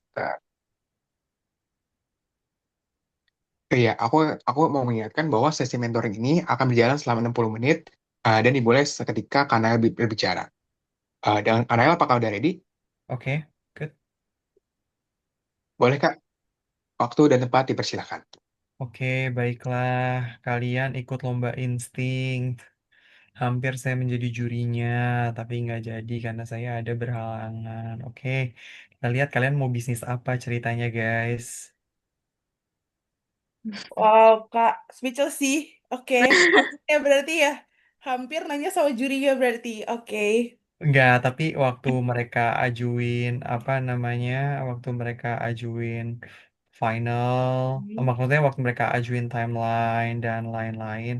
Bentar. Iya, aku mau mengingatkan bahwa sesi mentoring ini akan berjalan selama 60 menit dan dimulai seketika Kanael berbicara. Dan Kanael, apakah udah ready? Oke, good. Boleh Kak, waktu dan tempat dipersilakan. Oke, baiklah. Kalian ikut lomba insting. Hampir saya menjadi jurinya, tapi nggak jadi karena saya ada berhalangan. Oke, kita lihat kalian mau bisnis apa ceritanya, guys. Wow, Kak, speechless sih. Oke, ya berarti ya hampir nanya sama jurinya berarti. Oke. Enggak, tapi waktu mereka ajuin apa namanya, waktu mereka ajuin final, maksudnya waktu mereka ajuin timeline dan lain-lain,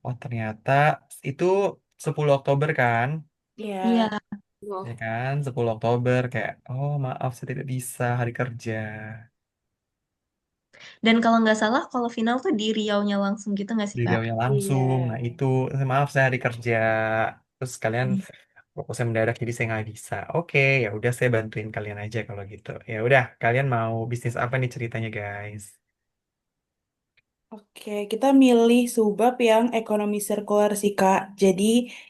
oh ternyata itu 10 Oktober kan? Ya, Iya, Ya loh. kan, 10 Oktober kayak, oh maaf saya tidak bisa hari kerja. Dan kalau nggak salah, kalau final tuh di Riau-nya langsung gitu nggak sih, Di Kak? Riau-nya iya. langsung, nah itu, maaf saya hari kerja. Terus kalian fokusnya mendadak jadi saya nggak bisa. Oke, ya udah saya bantuin kalian aja kalau gitu. Ya udah, kalian mau bisnis apa nih ceritanya guys? Oke, kita milih subab yang ekonomi sirkular sih, Kak. Jadi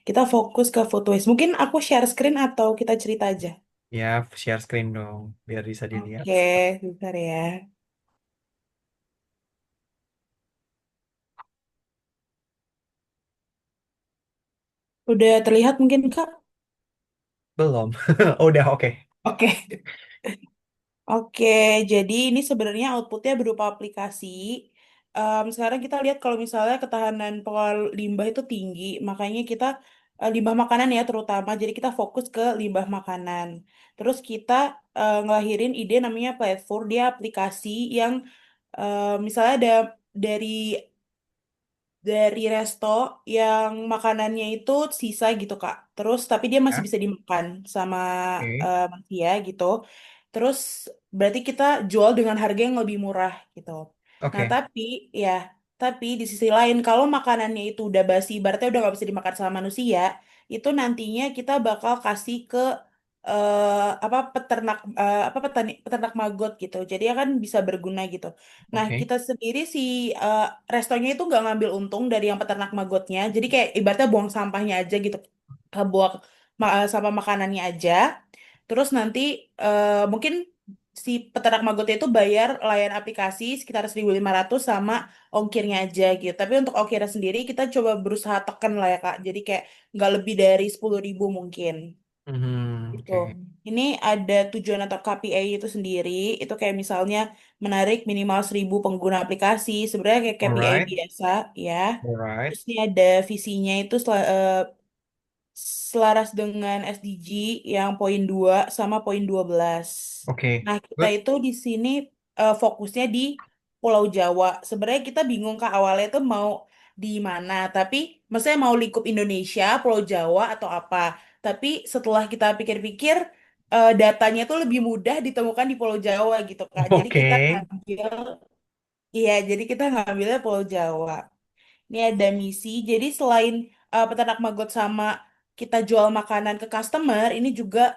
kita fokus ke food waste. Mungkin aku share screen atau kita cerita aja. Ya, share screen dong, biar bisa dilihat. Oke, bentar ya. Udah terlihat mungkin, Kak? Belum. Oh, udah, oke. Oke. Oke, jadi ini sebenarnya outputnya berupa aplikasi. Sekarang kita lihat kalau misalnya ketahanan pengelola limbah itu tinggi, makanya kita limbah makanan ya terutama. Jadi kita fokus ke limbah makanan. Terus kita ngelahirin ide namanya platform, dia aplikasi yang misalnya ada dari resto yang makanannya itu sisa gitu Kak. Terus tapi dia masih Ya, bisa dimakan sama oke. manusia gitu. Terus berarti kita jual dengan harga yang lebih murah gitu. Nah Oke. tapi di sisi lain kalau makanannya itu udah basi, berarti udah nggak bisa dimakan sama manusia, itu nantinya kita bakal kasih ke apa peternak apa peternak maggot gitu. Jadi akan bisa berguna gitu. Nah, Oke. kita sendiri si eh, restonya itu nggak ngambil untung dari yang peternak magotnya. Jadi kayak ibaratnya buang sampahnya aja gitu. Buang sampah makanannya aja. Terus nanti mungkin si peternak magotnya itu bayar layan aplikasi sekitar 1.500 sama ongkirnya aja gitu. Tapi untuk ongkirnya sendiri kita coba berusaha tekan lah ya Kak. Jadi kayak nggak lebih dari 10.000 mungkin. Mhm, Gitu. oke. Ini ada tujuan atau KPI itu sendiri. Itu kayak misalnya menarik minimal 1.000 pengguna aplikasi. Sebenarnya kayak KPI Alright, biasa ya. alright. Terus ini ada visinya itu selaras dengan SDG yang poin 2 sama poin 12. Oke. Nah, kita Good. itu di sini fokusnya di Pulau Jawa. Sebenarnya kita bingung Kak awalnya itu mau di mana, tapi maksudnya mau lingkup Indonesia, Pulau Jawa atau apa. Tapi setelah kita pikir-pikir datanya itu lebih mudah ditemukan di Pulau Jawa gitu Kak. Jadi Oke. kita ngambil iya, jadi kita ngambilnya Pulau Jawa. Ini ada misi. Jadi selain peternak maggot sama kita jual makanan ke customer, ini juga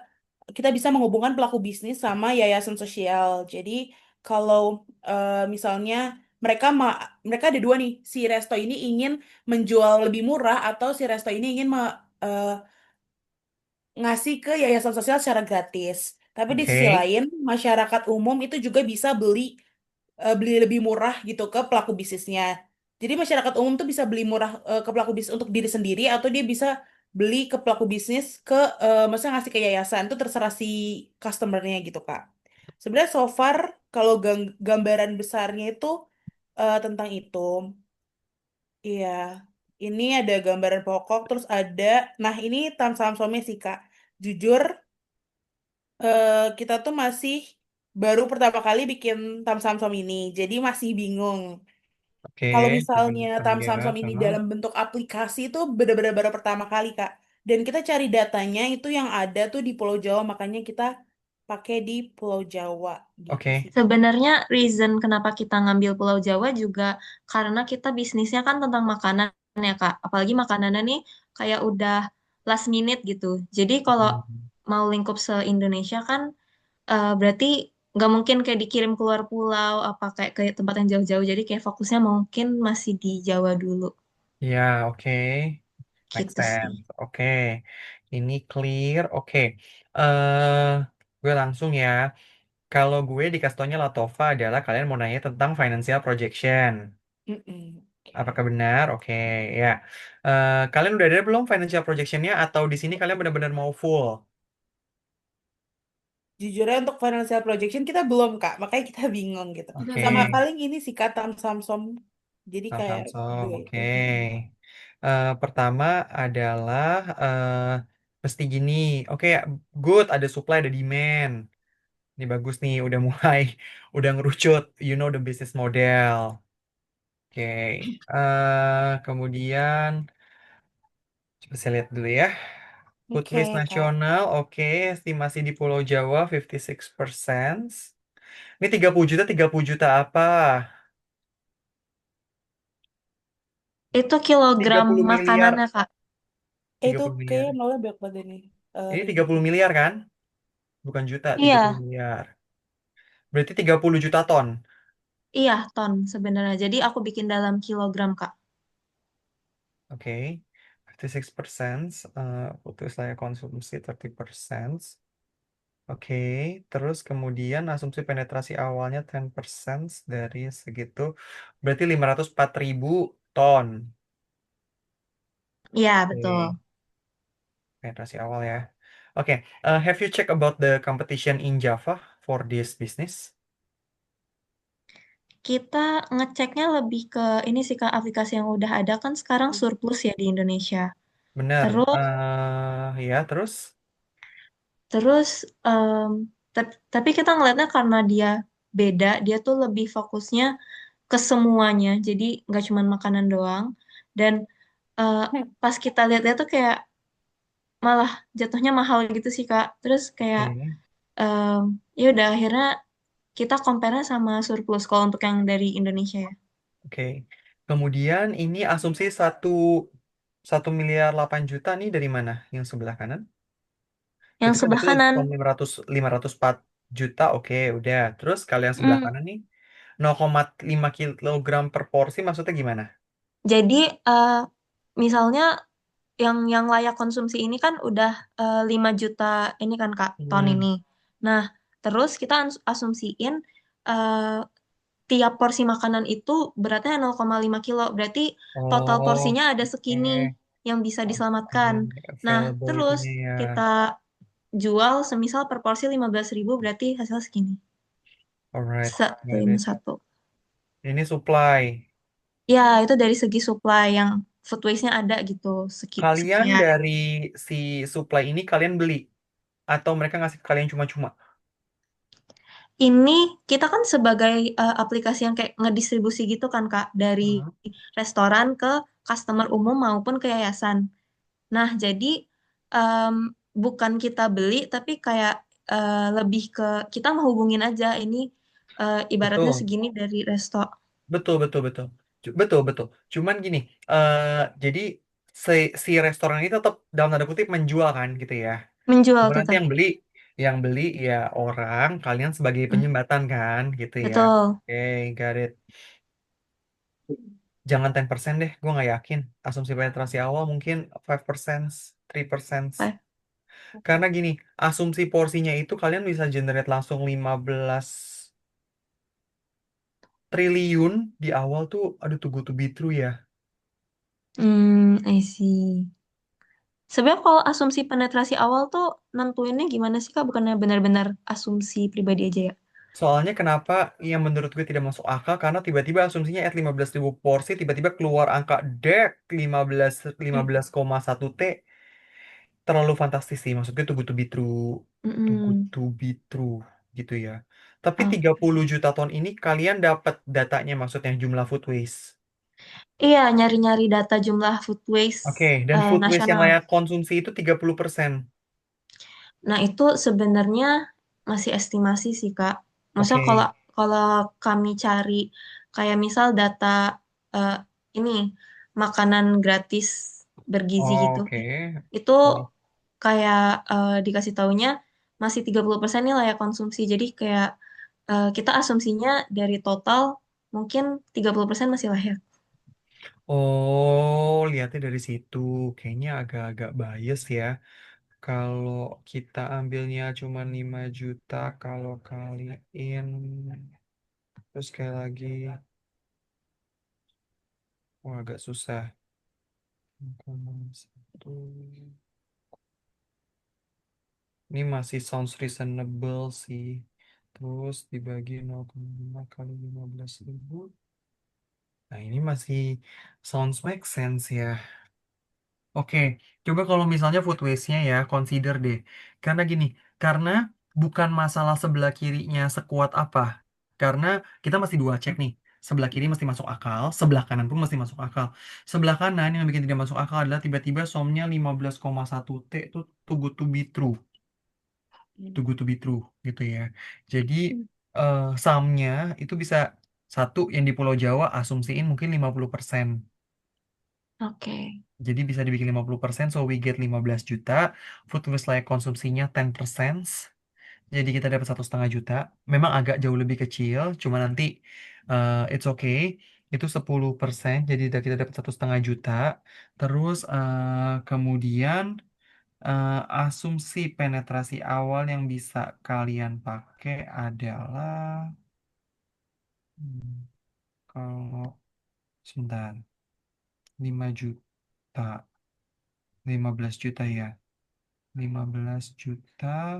kita bisa menghubungkan pelaku bisnis sama yayasan sosial. Jadi kalau misalnya mereka mereka ada dua nih, si resto ini ingin menjual lebih murah atau si resto ini ingin eh, ngasih ke yayasan sosial secara gratis. Tapi di sisi Oke. lain, masyarakat umum itu juga bisa beli lebih murah gitu ke pelaku bisnisnya. Jadi masyarakat umum tuh bisa beli murah ke pelaku bisnis untuk diri sendiri atau dia bisa beli ke pelaku bisnis maksudnya ngasih ke yayasan itu terserah si customernya gitu Kak. Sebenarnya so far kalau gambaran besarnya itu tentang itu. Iya. Ini ada gambaran pokok terus ada nah ini Tamsamsomnya sih Kak. Jujur kita tuh masih baru pertama kali bikin Tamsamsom ini. Jadi masih bingung. Oke. Kalau Coba misalnya kita Tam lihat. Samsung ini Aha. dalam bentuk aplikasi itu benar-benar baru pertama kali, Kak. Dan kita cari datanya itu yang ada tuh di Pulau Jawa, makanya kita pakai di Pulau Jawa gitu Oke. sih. Sebenarnya reason kenapa kita ngambil Pulau Jawa juga karena kita bisnisnya kan tentang makanan ya, Kak. Apalagi makanannya nih kayak udah last minute gitu. Jadi kalau Mhm. mau lingkup se-Indonesia kan berarti nggak mungkin kayak dikirim keluar pulau apa kayak ke tempat yang jauh-jauh. Jadi kayak fokusnya mungkin masih di Jawa dulu Ya, oke. Make gitu sih. sense. Oke. Ini clear. Oke. eh gue langsung ya. Kalau gue di Kastonya Latova adalah kalian mau nanya tentang financial projection. Mm-mm. Apakah benar? Oke, ya. Kalian udah ada belum financial projectionnya atau di sini kalian benar-benar mau full? Jujurnya untuk financial projection kita belum Kak, makanya kita bingung gitu. Oke, Sama paling ini sih Kak Samsung. Jadi kayak Samsung. dua Oke. itu. Mm-mm. Pertama adalah mesti gini. Oke, good. Ada supply, ada demand. Ini bagus nih, udah mulai, udah ngerucut. You know the business model. Oke. Kemudian coba saya lihat dulu ya. Food waste Oke Kak. nasional, oke. Estimasi di Pulau Jawa 56%. Ini 30 juta, 30 juta apa? Itu Tiga kilogram puluh miliar. makanannya, Kak. tiga Itu puluh miliar. kayaknya nolnya banyak banget nih. Ini 30 Ringgit. miliar kan? Bukan juta, 30 Iya, miliar. Berarti 30 juta ton. iya ton sebenarnya. Jadi aku bikin dalam kilogram, Kak. Oke. 56%. Putus layak konsumsi 30%. Oke. Terus kemudian asumsi penetrasi awalnya 10% dari segitu. Berarti 504.000 ton. Iya, betul. Oke. Penetrasi awal ya. Oke. Have you checked about the competition in Java for this business? Kita ngeceknya lebih ke ini sih, Kak, aplikasi yang udah ada kan sekarang surplus ya di Indonesia. Benar. Terus, Ya, terus? terus, tapi kita ngelihatnya karena dia beda, dia tuh lebih fokusnya ke semuanya. Jadi nggak cuma makanan doang. Dan eh, pas kita lihat-lihat tuh kayak malah jatuhnya mahal gitu sih Kak. Terus kayak Oke. em, ya udah akhirnya kita compare sama surplus kalau untuk yang dari Indonesia ya. Oke. Kemudian ini asumsi 1,8 miliar nih dari mana? Yang sebelah kanan? Yang Berarti kan sebelah betul kanan, 504 juta. Oke, udah. Terus kalau yang sebelah mm, kanan nih 0,5 kilogram per porsi maksudnya gimana? jadi eh, misalnya yang layak konsumsi ini kan udah 5 juta ini kan Kak ton ini. Hmm. Nah, terus kita asumsiin eh, tiap porsi makanan itu beratnya 0,5 kilo. Berarti total Oh, porsinya ada segini oke. yang bisa Oke. diselamatkan. Nah, terus Availability-nya ya. kita jual semisal per porsi 15.000 berarti hasil segini. Alright. Satu Got ini it. satu. Ini supply. Ya, itu dari segi supply yang food waste-nya ada gitu. Kalian Sekian. dari si supply ini kalian beli atau mereka ngasih ke kalian cuma-cuma? Ini kita kan sebagai aplikasi yang kayak ngedistribusi gitu kan Kak, dari Hmm. restoran ke customer umum maupun ke yayasan. Nah, jadi em, bukan kita beli, tapi kayak lebih ke kita mau hubungin aja ini ibaratnya Betul. segini dari resto Betul, betul, betul. Betul, betul. Cuman gini, jadi si, si restoran ini tetap dalam tanda kutip menjual kan gitu ya. menjual Cuma nanti tetap. yang beli ya orang, kalian sebagai Mm, penyembatan kan gitu ya. betul. Oke, got it. Jangan 10% deh, gue nggak yakin. Asumsi penetrasi awal mungkin 5%, 3%. Pak. Karena gini, asumsi porsinya itu kalian bisa generate langsung 15 triliun di awal tuh, aduh too good to be true ya. I see. Sebenarnya kalau asumsi penetrasi awal tuh nentuinnya gimana sih Kak? Bukannya benar-benar asumsi pribadi aja ya? Soalnya kenapa yang menurut gue tidak masuk akal karena tiba-tiba asumsinya at 15.000 porsi tiba-tiba keluar angka dek 15,1 T terlalu fantastis sih maksudnya too good to be true, too good Mm-mm. to be true gitu ya. Tapi Oh. 30 juta ton ini kalian dapat datanya maksudnya jumlah food waste. Iya, nyari-nyari data jumlah food waste Oke, dan food waste yang nasional. layak konsumsi itu 30%. Nah, itu sebenarnya masih estimasi sih, Kak. Maksudnya kalau Oke. kalau kami cari kayak misal data eh, ini makanan gratis bergizi gitu, Oke. itu Sorry. kayak dikasih taunya masih 30% nih layak konsumsi. Jadi kayak kita asumsinya dari total mungkin 30% masih layak. Oh, lihatnya dari situ. Kayaknya agak-agak bias ya. Kalau kita ambilnya cuma 5 juta, kalau kaliin, terus sekali lagi, wah agak susah. 0,1. Ini masih sounds reasonable sih. Terus dibagi 0,5 kali 15.000. Nah, ini masih sounds make sense ya. Oke, coba kalau misalnya food waste-nya ya, consider deh. Karena gini, karena bukan masalah sebelah kirinya sekuat apa. Karena kita masih dua cek nih. Sebelah kiri mesti masuk akal, sebelah kanan pun mesti masuk akal. Sebelah kanan yang bikin tidak masuk akal adalah tiba-tiba SOM-nya 15,1 T itu too good to be true. Too good to be true gitu ya. Jadi saham-nya itu bisa satu yang di Pulau Jawa asumsiin mungkin 50%. Oke. Jadi bisa dibikin 50%, so we get 15 juta. Food waste layak konsumsinya 10%. Jadi kita dapat 1,5 juta. Memang agak jauh lebih kecil, cuma nanti it's okay. Itu 10%, jadi kita dapat 1,5 juta. Terus kemudian asumsi penetrasi awal yang bisa kalian pakai adalah hmm, kalau sebentar 5 juta, 15 juta ya. 15 juta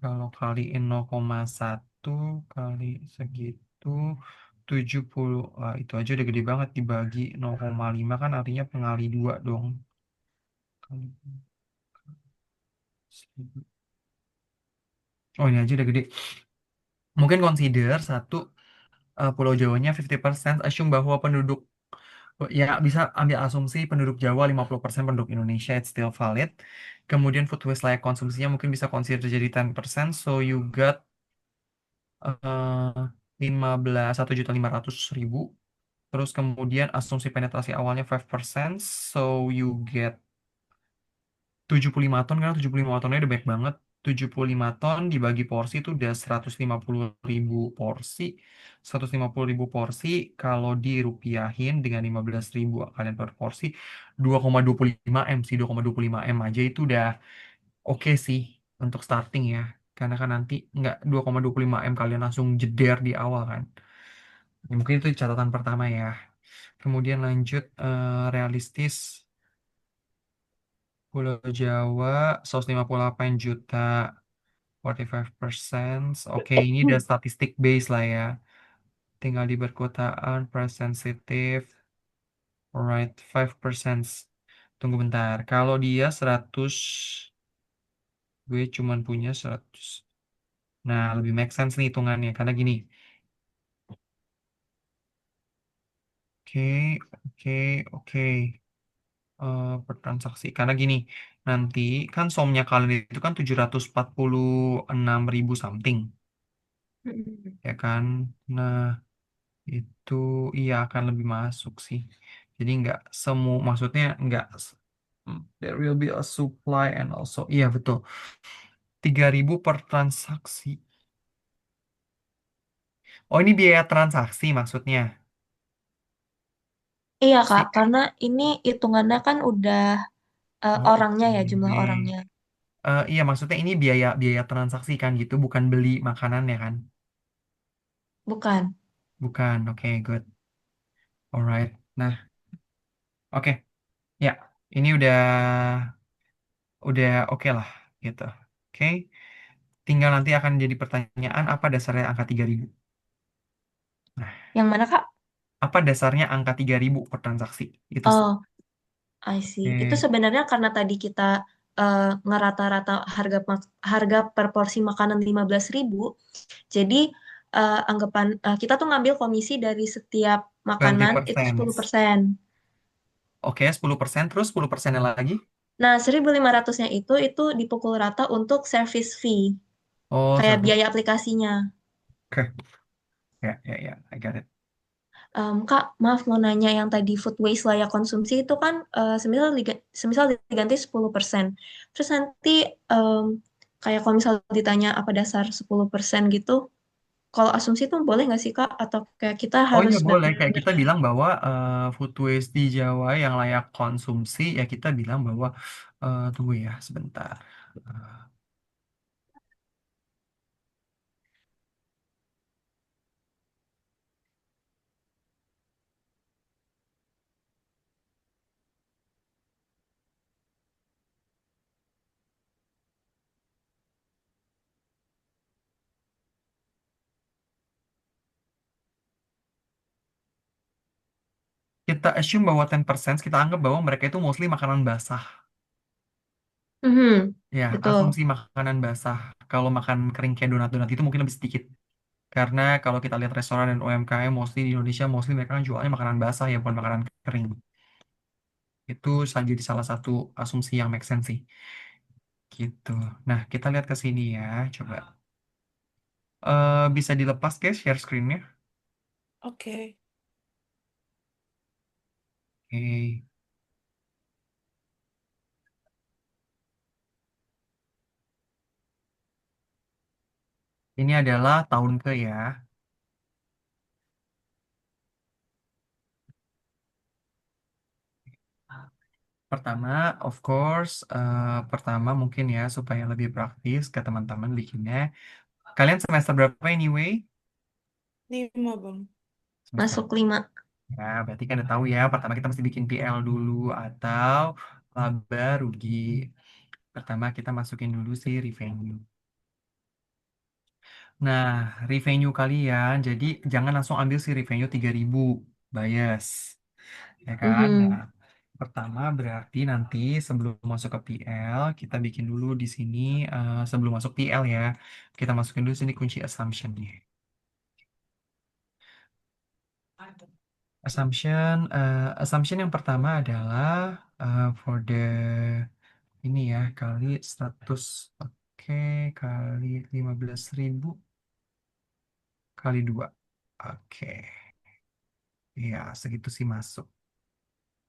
kalau kaliin 0,1 kali segitu 70. Wah, itu aja udah gede banget dibagi 0,5 kan artinya pengali 2 dong. Kali 1.000. Oh, ini aja udah gede. Mungkin consider satu Pulau Jawanya 50%, assume bahwa penduduk ya bisa ambil asumsi penduduk Jawa 50% penduduk Indonesia, it's still valid. Kemudian food waste layak konsumsinya mungkin bisa consider jadi 10%, so you got 1.500.000. Terus kemudian asumsi penetrasi awalnya 5%, so you get 75 ton, karena 75 tonnya udah banyak banget. 75 ton dibagi porsi itu udah 150.000 porsi. 150.000 porsi kalau dirupiahin dengan 15.000 kalian per porsi, 2,25 M sih. 2,25 M aja itu udah oke sih untuk starting ya. Karena kan nanti nggak 2,25 M kalian langsung jeder di awal kan. Ya, mungkin itu catatan pertama ya. Kemudian lanjut realistis Pulau Jawa 158 juta 45%. Oke, ini udah statistik base lah ya. Tinggal di perkotaan price sensitive. Alright, 5%. Tunggu bentar. Kalau dia 100, gue cuman punya 100. Nah, lebih make sense nih hitungannya karena gini. Oke, oke, oke. Per transaksi. Karena gini, nanti kan somnya kalian itu kan 746.000 something, Mm-mm. ya kan? Nah, itu iya akan lebih masuk sih. Jadi nggak semua, maksudnya nggak, there will be a supply and also, iya betul, 3.000 per transaksi. Oh, ini biaya transaksi maksudnya. Iya, Kak, Si, karena ini hitungannya kan udah oh, orangnya ya, jumlah oke. orangnya. Iya, maksudnya ini biaya biaya transaksi kan gitu, bukan beli makanan ya kan? Bukan. Bukan, oke, good. Alright. Nah, oke. Ya, ini udah oke lah gitu. Oke. Tinggal nanti akan jadi pertanyaan apa dasarnya angka 3.000. Nah, Yang mana, Kak? apa dasarnya angka 3.000 per transaksi? Itu sih. Oh, I see. Itu Oke. sebenarnya karena tadi kita ngerata-rata harga per porsi makanan 15.000. Jadi anggapan kita tuh ngambil komisi dari setiap makanan itu 20%. 10%. Oke, 10% terus 10%-nya lagi. Nah, 1.500-nya itu dipukul rata untuk service fee, Oh, kayak service. biaya aplikasinya. Oke. Ya, ya, ya. I got it. Kak, maaf mau nanya yang tadi food waste layak konsumsi itu kan semisal diganti 10%. Terus nanti em, kayak kalau misal ditanya apa dasar 10% gitu, kalau asumsi tuh boleh nggak sih Kak? Atau kayak kita Oh harus iya boleh, kayak benar-benar. kita bilang bahwa food waste di Jawa yang layak konsumsi, ya kita bilang bahwa tunggu ya sebentar. Eh, kita assume bahwa 10%, kita anggap bahwa mereka itu mostly makanan basah. Mhm, Ya, betul. asumsi makanan basah. Kalau makan kering kayak donat-donat itu mungkin lebih sedikit. Karena kalau kita lihat restoran dan UMKM mostly di Indonesia, mostly mereka kan jualnya makanan basah ya, bukan makanan kering. Itu jadi salah satu asumsi yang make sense sih. Gitu. Nah, kita lihat ke sini ya, coba. Bisa dilepas guys share screen-nya. Oke. Oke. Ini adalah tahun ke ya. Pertama, of course, pertama mungkin ya supaya lebih praktis ke teman-teman bikinnya. Kalian semester berapa anyway? 5, Bang. Semester. Masuk 5. Ya, berarti kan udah tahu ya. Pertama kita mesti bikin PL dulu atau laba rugi. Pertama kita masukin dulu si revenue. Nah, revenue kalian, jadi jangan langsung ambil si revenue 3.000 bias. Ya kan? Nah, Mhm, pertama berarti nanti sebelum masuk ke PL, kita bikin dulu di sini sebelum masuk PL ya. Kita masukin dulu sini kunci assumption-nya. Assumption yang pertama adalah for the ini ya kali 100, oke, kali 15.000 kali 2. Oke. Ya, segitu sih masuk.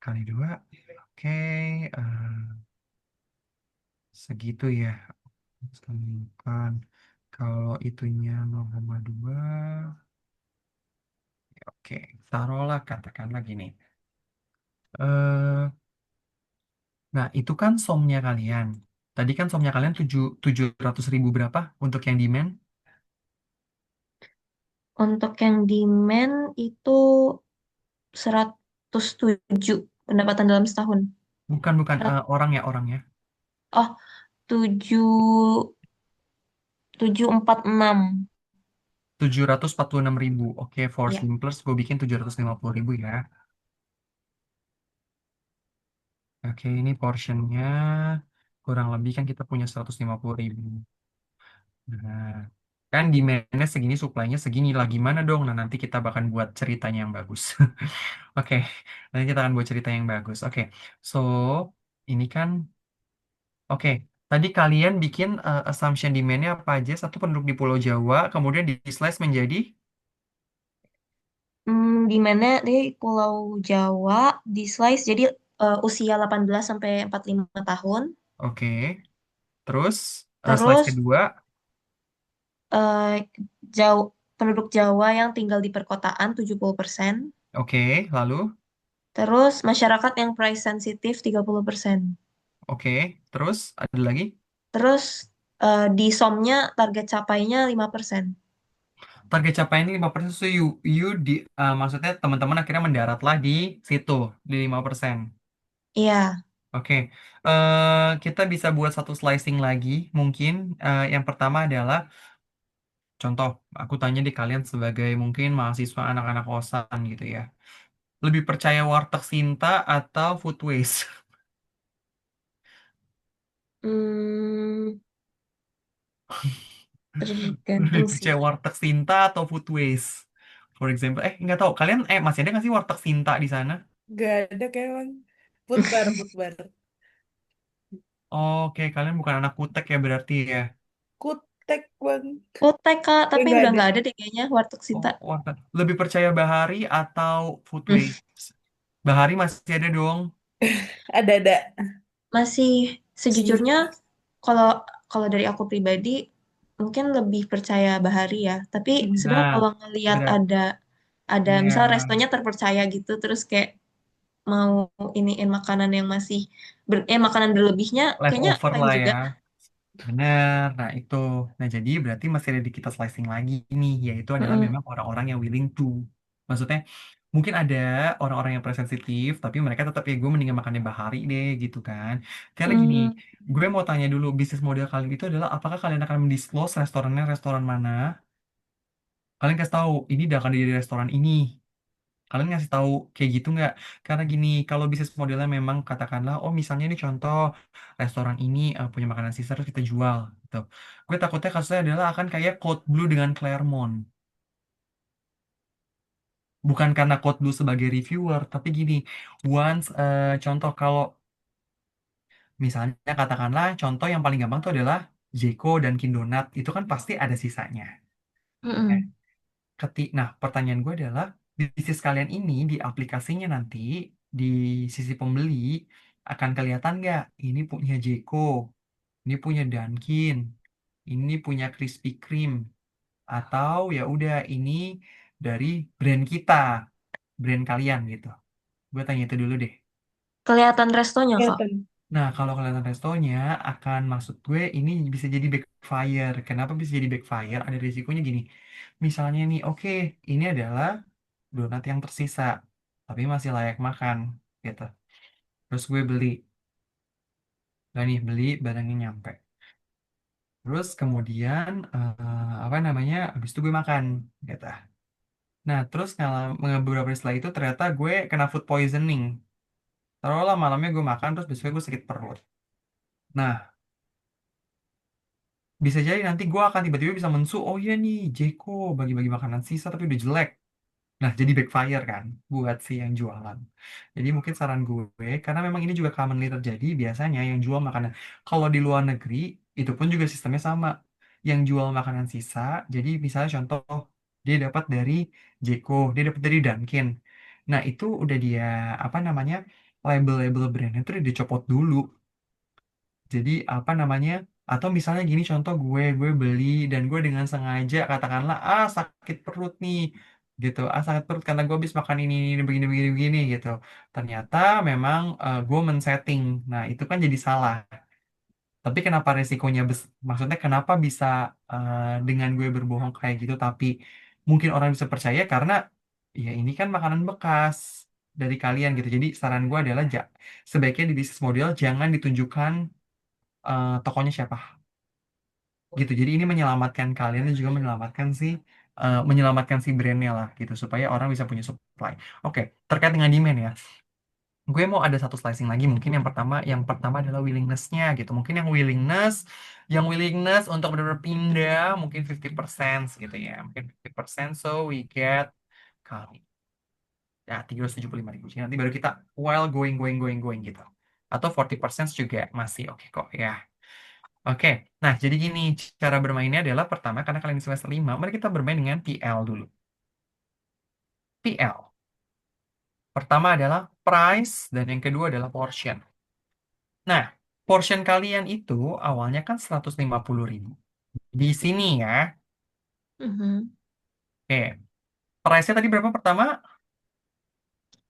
Kali 2. Oke, segitu ya. Bukan. Kalau itunya 0,2. Oke, taruhlah katakanlah gini. Eh, nah, itu kan somnya kalian. Tadi kan somnya kalian 700.000 berapa untuk yang demand? untuk yang demand itu 107 pendapatan dalam setahun. Bukan, bukan. Serat- Orang ya, orang ya. Oh, 7746. 746.000. Oke, for Ya. simplers gue bikin 750.000 ya. Oke, ini portionnya kurang lebih kan kita punya 150.000. Nah, kan demand-nya segini, supply-nya segini lah. Gimana dong? Nah, nanti kita bakal buat ceritanya yang bagus. Oke, nanti kita akan buat cerita yang bagus. Oke, so ini kan, oke. Tadi kalian bikin assumption demand-nya apa aja? Satu penduduk di Pulau Jawa, kemudian di slice menjadi, Di mana di Pulau Jawa di slice jadi usia 18 sampai 45 tahun. oke. Terus slice Terus kedua, eh, penduduk Jawa yang tinggal di perkotaan 70%. oke. Lalu, Terus masyarakat yang price sensitif 30%. oke. Terus ada lagi. Terus di SOM-nya target capainya 5%. Target capaian ini 5%, so you maksudnya teman-teman akhirnya mendaratlah di situ, di 5%. Iya. Oke, kita bisa buat satu slicing lagi, mungkin. Yang pertama adalah, contoh, aku tanya di kalian sebagai mungkin mahasiswa anak-anak kosan gitu ya. Lebih percaya warteg Sinta atau food waste? Hmm, Lebih tergantung sih. percaya warteg Sinta atau food waste? For example, nggak tahu, kalian masih ada nggak sih warteg Sinta di sana? Gak ada kayak Bang. Putbar, putbar. Oke, kalian bukan anak kutek ya berarti ya. Kutek, Bang. Oh, TK, Ya tapi nggak udah ada. nggak ada deh kayaknya Warteg Oh, Sinta. warteg. Lebih percaya Bahari atau food Hmm, waste? Bahari masih ada dong. Ada. masih Masih. sejujurnya kalau kalau dari aku pribadi mungkin lebih percaya Bahari ya. Tapi sebenarnya Nah, kalau ngelihat berat. ada Iya, misal restonya terpercaya gitu, terus kayak mau iniin makanan yang masih makanan berlebihnya, kayaknya leftover fine lah juga. ya. Benar, nah itu. Nah jadi berarti masih ada di kita slicing lagi nih, yaitu adalah Mm-mm. memang orang-orang yang willing to. Maksudnya mungkin ada orang-orang yang presensitif, tapi mereka tetap ya gue mendingan makannya bahari deh gitu kan. Karena gini, Mm. gue mau tanya dulu bisnis model kalian itu adalah apakah kalian akan mendisclose restorannya restoran mana? Kalian kasih tahu ini udah akan jadi restoran ini. Kalian ngasih tahu kayak gitu nggak? Karena gini, kalau bisnis modelnya memang katakanlah, oh misalnya ini contoh restoran ini punya makanan sisa terus kita jual, gitu. Gue takutnya kasusnya adalah akan kayak Code Blue dengan Claremont. Bukan karena Code Blue sebagai reviewer, tapi gini, once contoh kalau misalnya katakanlah contoh yang paling gampang itu adalah Jeko dan Kindonat, itu kan pasti ada sisanya. Mm-mm. Nah, pertanyaan gue adalah, bisnis kalian ini di aplikasinya nanti, di sisi pembeli, akan kelihatan nggak? Ini punya Jeko, ini punya Dunkin, ini punya Krispy Kreme, atau ya udah ini dari brand kita, brand kalian gitu. Gue tanya itu dulu deh. Kelihatan restonya, Kak. Kelihatan. Nah, kalau kelihatan restonya, akan maksud gue ini bisa jadi backfire. Kenapa bisa jadi backfire? Ada risikonya gini. Misalnya nih, oke, ini adalah donat yang tersisa tapi masih layak makan gitu, terus gue beli, nah nih beli barangnya nyampe, terus kemudian apa namanya habis itu gue makan gitu. Nah terus beberapa hari setelah itu ternyata gue kena food poisoning, taruhlah malamnya gue makan terus besoknya gue sakit perut. Nah bisa jadi nanti gue akan tiba-tiba bisa mensu, oh iya nih Jeko bagi-bagi makanan sisa tapi udah jelek. Nah, jadi backfire kan buat si yang jualan. Jadi mungkin saran gue, karena memang ini juga commonly terjadi, biasanya yang jual makanan. Kalau di luar negeri, itu pun juga sistemnya sama. Yang jual makanan sisa, jadi misalnya contoh, dia dapat dari Jeko, dia dapat dari Dunkin. Nah, itu udah dia, apa namanya, label-label brandnya itu udah dicopot dulu. Jadi apa namanya? Atau misalnya gini contoh gue beli dan gue dengan sengaja katakanlah sakit perut nih gitu, sakit perut karena gue habis makan ini begini begini begini gitu. Ternyata memang gue men-setting. Nah itu kan jadi salah. Tapi kenapa resikonya maksudnya kenapa bisa dengan gue berbohong kayak gitu tapi mungkin orang bisa percaya karena ya ini kan makanan bekas dari kalian gitu. Jadi saran gue adalah sebaiknya di bisnis model jangan ditunjukkan tokonya siapa gitu. Jadi ini menyelamatkan kalian dan juga menyelamatkan si brandnya lah gitu supaya orang bisa punya supply. Oke, terkait dengan demand ya. Gue mau ada satu slicing lagi mungkin yang pertama adalah willingness-nya gitu. Mungkin yang willingness untuk benar-benar pindah mungkin 50% gitu ya. Mungkin 50% so we get kali ya 375.000. Jadi nanti baru kita while going gitu. Atau 40% juga masih oke kok ya. Oke, nah jadi gini, cara bermainnya adalah pertama, karena kalian di semester 5, mari kita bermain dengan PL dulu. PL. Pertama adalah price, dan yang kedua adalah portion. Nah, portion kalian itu awalnya kan 150.000. Di sini ya, Mhm. oke, price-nya tadi berapa pertama?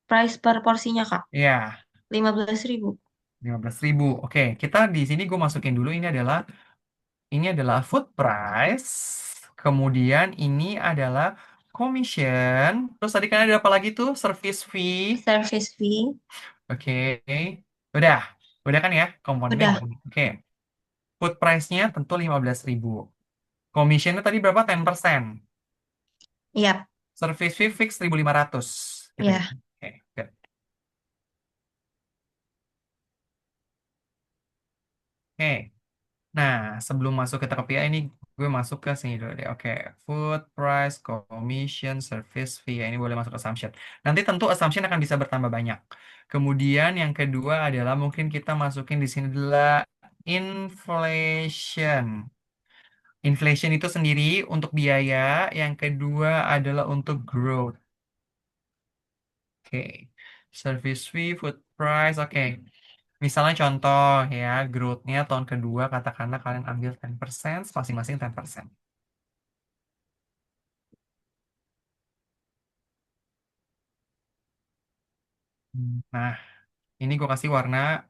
Price per porsinya, Kak. Ya, 15.000. 15.000. Oke, kita di sini gue masukin dulu ini adalah food price, kemudian ini adalah commission, terus tadi kan ada apa lagi tuh? Service fee. Service fee. Oke, udah, udah kan ya komponennya Udah. banyak. Oke, food price-nya tentu 15.000. Commission-nya tadi berapa? 10%. Iya. Service fee fix 1.500. Gitu ya. Iya. Oke, good. Oke, nah, sebelum masuk ke TKPI ini, gue masuk ke sini dulu deh. Oke, food price, commission, service fee. Ya, ini boleh masuk assumption. Nanti tentu assumption akan bisa bertambah banyak. Kemudian yang kedua adalah mungkin kita masukin di sini adalah inflation. Inflation itu sendiri untuk biaya. Yang kedua adalah untuk growth. Oke, service fee, food price. Oke, Misalnya contoh ya, growth-nya tahun kedua katakanlah kalian ambil 10%, masing-masing 10%. Nah, ini gue kasih warna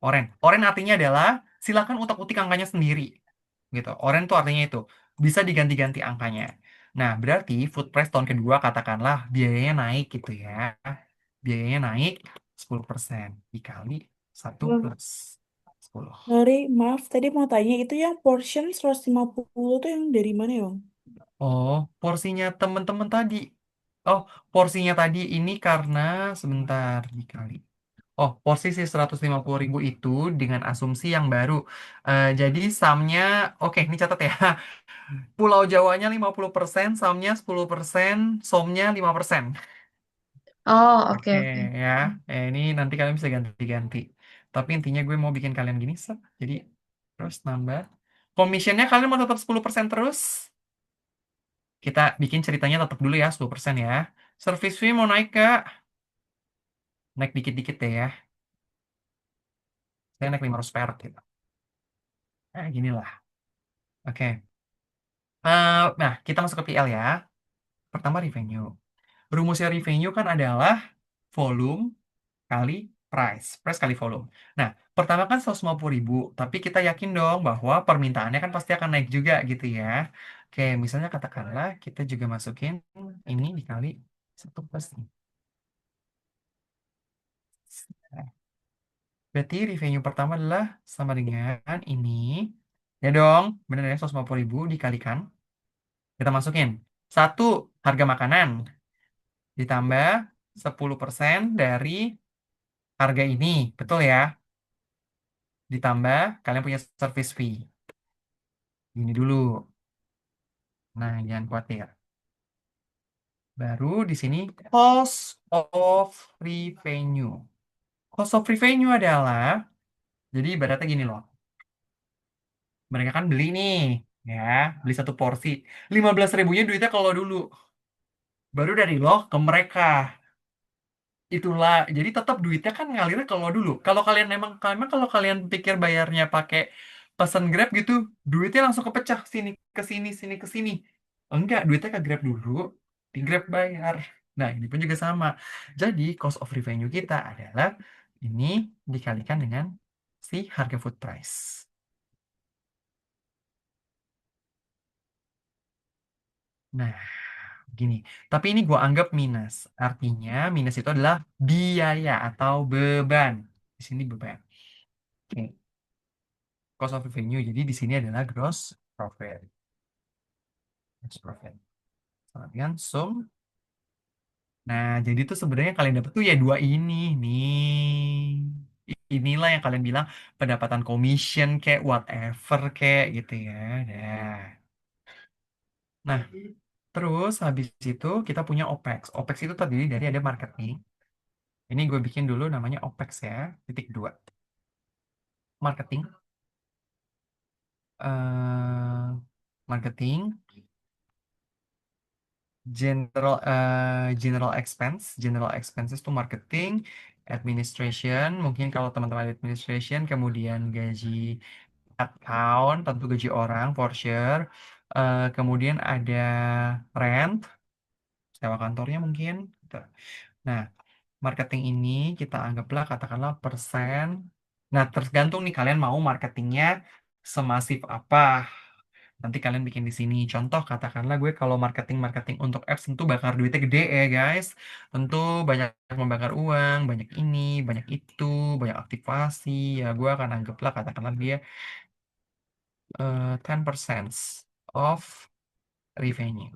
oranye. Oranye artinya adalah silakan utak-utik angkanya sendiri. Gitu. Oranye itu artinya itu. Bisa diganti-ganti angkanya. Nah, berarti food price tahun kedua katakanlah biayanya naik gitu ya. Biayanya naik 10% dikali 1 Loh, plus 10. sorry, maaf, tadi mau tanya itu yang portion 150 tuh yang dari mana ya, Bang? Oh, porsinya teman-teman tadi. Oh, porsinya tadi ini karena sebentar dikali. Oh, porsi si 150.000 itu dengan asumsi yang baru. Jadi samnya, oke, ini catat ya. Pulau Jawanya 50%, samnya 10%, somnya 5%. Oh, oke, Oke, oke. ya. Ini nanti kalian bisa ganti-ganti. Tapi intinya gue mau bikin kalian gini, set. Jadi, terus nambah. Commissionnya kalian mau tetap 10% terus? Kita bikin ceritanya tetap dulu ya, 10% ya. Service fee mau naik, Kak? Naik dikit-dikit deh ya. Saya naik 500 perak gitu. Nah, gini lah. Oke. Nah, kita masuk ke PL ya. Pertama revenue. Rumusnya revenue kan adalah volume kali price. Price kali volume. Nah, pertama kan 150.000. Tapi kita yakin dong bahwa permintaannya kan pasti akan naik juga gitu ya. Oke, misalnya katakanlah kita juga masukin ini dikali 1 plus. Nah, berarti revenue pertama adalah sama dengan ini. Ya dong, benar ya 150.000 dikalikan. Kita masukin. Satu, harga makanan. Ditambah 10% dari harga ini. Betul ya? Ditambah kalian punya service fee. Ini dulu. Nah, jangan khawatir. Baru di sini cost of revenue. Cost of revenue adalah, jadi ibaratnya gini loh. Mereka kan beli nih, ya, beli satu porsi. 15.000-nya duitnya kalau dulu. Baru dari lo ke mereka. Itulah, jadi tetap duitnya kan ngalirnya kalau dulu. Kalau kalian emang kalau kalian pikir bayarnya pakai pesan Grab gitu, duitnya langsung kepecah sini ke sini sini ke sini. Enggak, duitnya ke Grab dulu, di Grab bayar. Nah, ini pun juga sama. Jadi cost of revenue kita adalah ini dikalikan dengan si harga food price. Nah, gini. Tapi ini gua anggap minus. Artinya minus itu adalah biaya atau beban. Di sini beban. Oke. Cost of revenue. Jadi di sini adalah gross profit. Gross profit. Sama dengan sum. Nah, jadi tuh sebenarnya yang kalian dapat tuh ya dua ini nih. Inilah yang kalian bilang pendapatan commission kayak whatever kayak gitu ya. Nah, nah, terus habis itu kita punya OPEX. OPEX itu terdiri dari ada marketing. Ini gue bikin dulu namanya OPEX ya. Titik dua. Marketing. eh Marketing. General expenses itu marketing, administration, mungkin kalau teman-teman ada administration, kemudian gaji account, tentu gaji orang, for sure. Kemudian ada rent, sewa kantornya mungkin. Gitu. Nah, marketing ini kita anggaplah katakanlah persen. Nah, tergantung nih kalian mau marketingnya semasif apa. Nanti kalian bikin di sini. Contoh, katakanlah gue kalau marketing-marketing untuk apps tentu bakar duitnya gede ya guys. Tentu banyak membakar uang, banyak ini, banyak itu, banyak aktivasi. Ya gue akan anggaplah katakanlah dia 10% of revenue.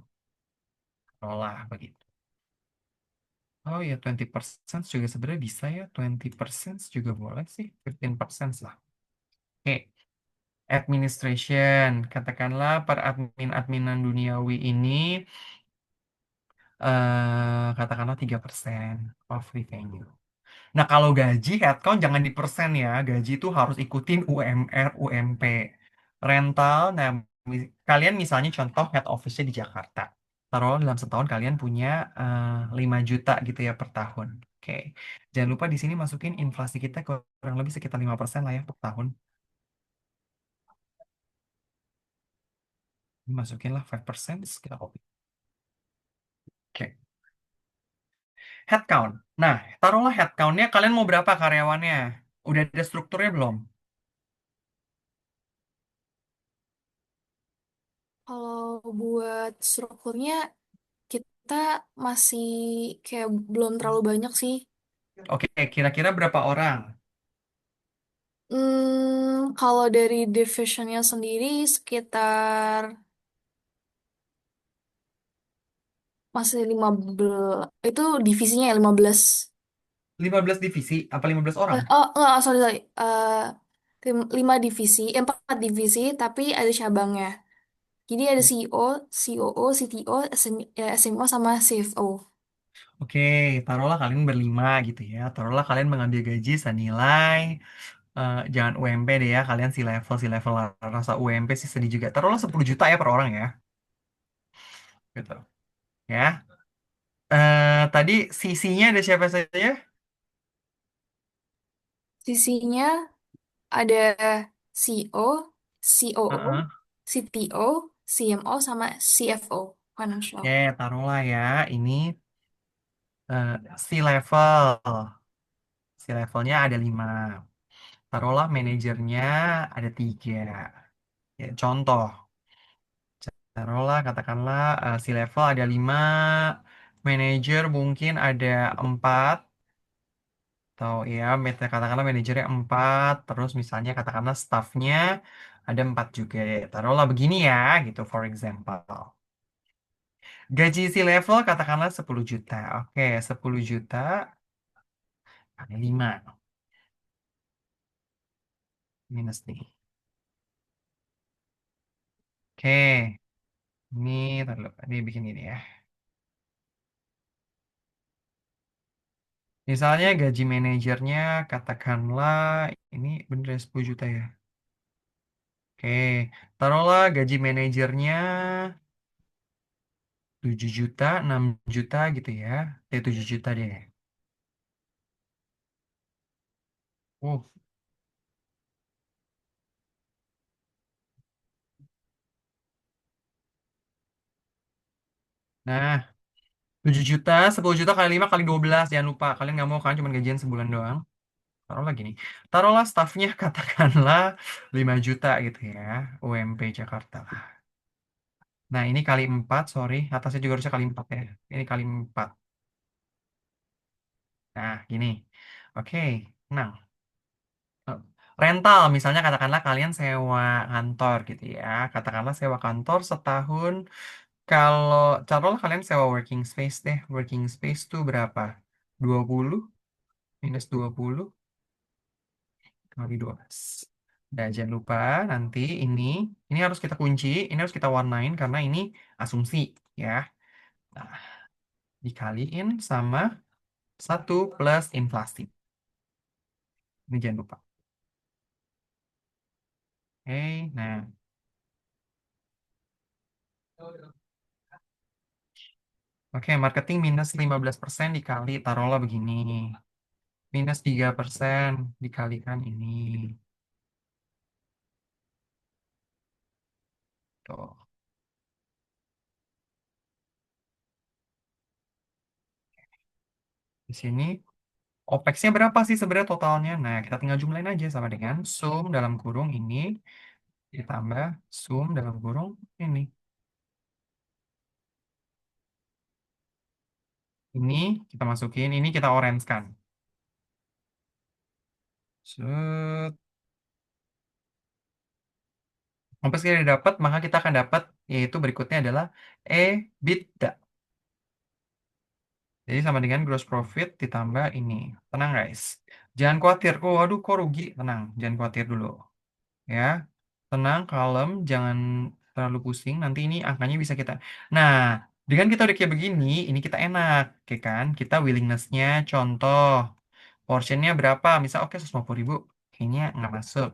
Olah begitu. Oh ya, 20% juga sebenarnya bisa ya. 20% juga boleh sih. 15% lah. Oke. Administration. Katakanlah per admin-adminan duniawi ini katakanlah 3% of revenue. Nah, kalau gaji headcount jangan di persen ya. Gaji itu harus ikutin UMR, UMP. Rental, nah kalian misalnya contoh head office-nya di Jakarta. Taruh dalam setahun kalian punya 5 juta gitu ya per tahun. Oke. Jangan lupa di sini masukin inflasi kita kurang lebih sekitar 5% lah ya per tahun. Masukinlah 5%, kita copy. Oke. Headcount. Nah, taruhlah headcount-nya kalian mau berapa karyawannya? Udah ada strukturnya belum? Kalau buat strukturnya kita masih kayak belum terlalu banyak sih. Oke, kira-kira berapa orang? Kalau dari divisionnya sendiri sekitar masih 15, itu divisinya ya 15. 15 divisi? Apa 15 orang? Oh enggak, sorry, sorry. 5 divisi, 4 divisi, tapi ada cabangnya. Jadi ada CEO, COO, CTO, SMO sama CFO. Oke, taruhlah kalian berlima gitu ya. Taruhlah kalian mengambil gaji senilai, jangan UMP deh ya, kalian si level rasa UMP sih sedih juga. Taruhlah 10 juta ya per orang ya. Gitu. Ya. Tadi sisinya ada siapa saja? Sisinya ada CEO, COO, Heeh. CTO, CMO, sama CFO, financial. Oke, taruhlah ya, ini si level. Si levelnya ada 5. Taruhlah manajernya ada 3. Ya, contoh, taruhlah katakanlah si level ada 5, manajer mungkin ada 4, atau ya katakanlah manajernya 4, terus misalnya katakanlah staffnya ada 4 juga. Taruhlah begini ya, gitu for example. Gaji si level katakanlah 10 juta. Oke, 10 juta kali 5 minus nih. Oke, ini bikin ini ya. Misalnya gaji manajernya katakanlah ini bener ya 10 juta ya. Oke, taruhlah gaji manajernya 7 juta, 6 juta gitu ya. 7 juta deh. Uh, nah, 7 juta, 10 juta kali 5 kali 12. Jangan lupa, kalian nggak mau kan cuma gajian sebulan doang. Taruhlah gini. Taruhlah staffnya katakanlah 5 juta gitu ya. UMP Jakarta. Nah, ini kali 4, sorry. Atasnya juga harusnya kali 4 ya. Ini kali 4. Nah, gini. Oke, nah. Rental, misalnya katakanlah kalian sewa kantor gitu ya. Katakanlah sewa kantor setahun. Kalau taruhlah kalian sewa working space deh. Working space tuh berapa? 20 minus 20 kali 12. Dan jangan lupa nanti ini harus kita kunci, ini harus kita warnain karena ini asumsi ya. Nah, dikaliin sama 1 plus inflasi. Ini jangan lupa. Oke, nah. Oke, marketing minus 15% dikali, taruhlah begini. Minus 3% dikalikan ini. Tuh. Di sini OPEX-nya berapa sih sebenarnya totalnya? Nah, kita tinggal jumlahin aja sama dengan sum dalam kurung ini ditambah sum dalam kurung ini. Ini kita masukin, ini kita orange-kan. Set. OPEX kita dapat, maka kita akan dapat, yaitu berikutnya adalah EBITDA. Jadi sama dengan gross profit ditambah ini. Tenang guys. Jangan khawatir. Oh, aduh kok rugi. Tenang. Jangan khawatir dulu. Ya. Tenang, kalem. Jangan terlalu pusing. Nanti ini angkanya bisa kita. Nah, dengan kita udah kayak begini, ini kita enak. Oke kan? Kita willingness-nya contoh. Portionnya berapa? Misal oke 150.000. Kayaknya nggak masuk.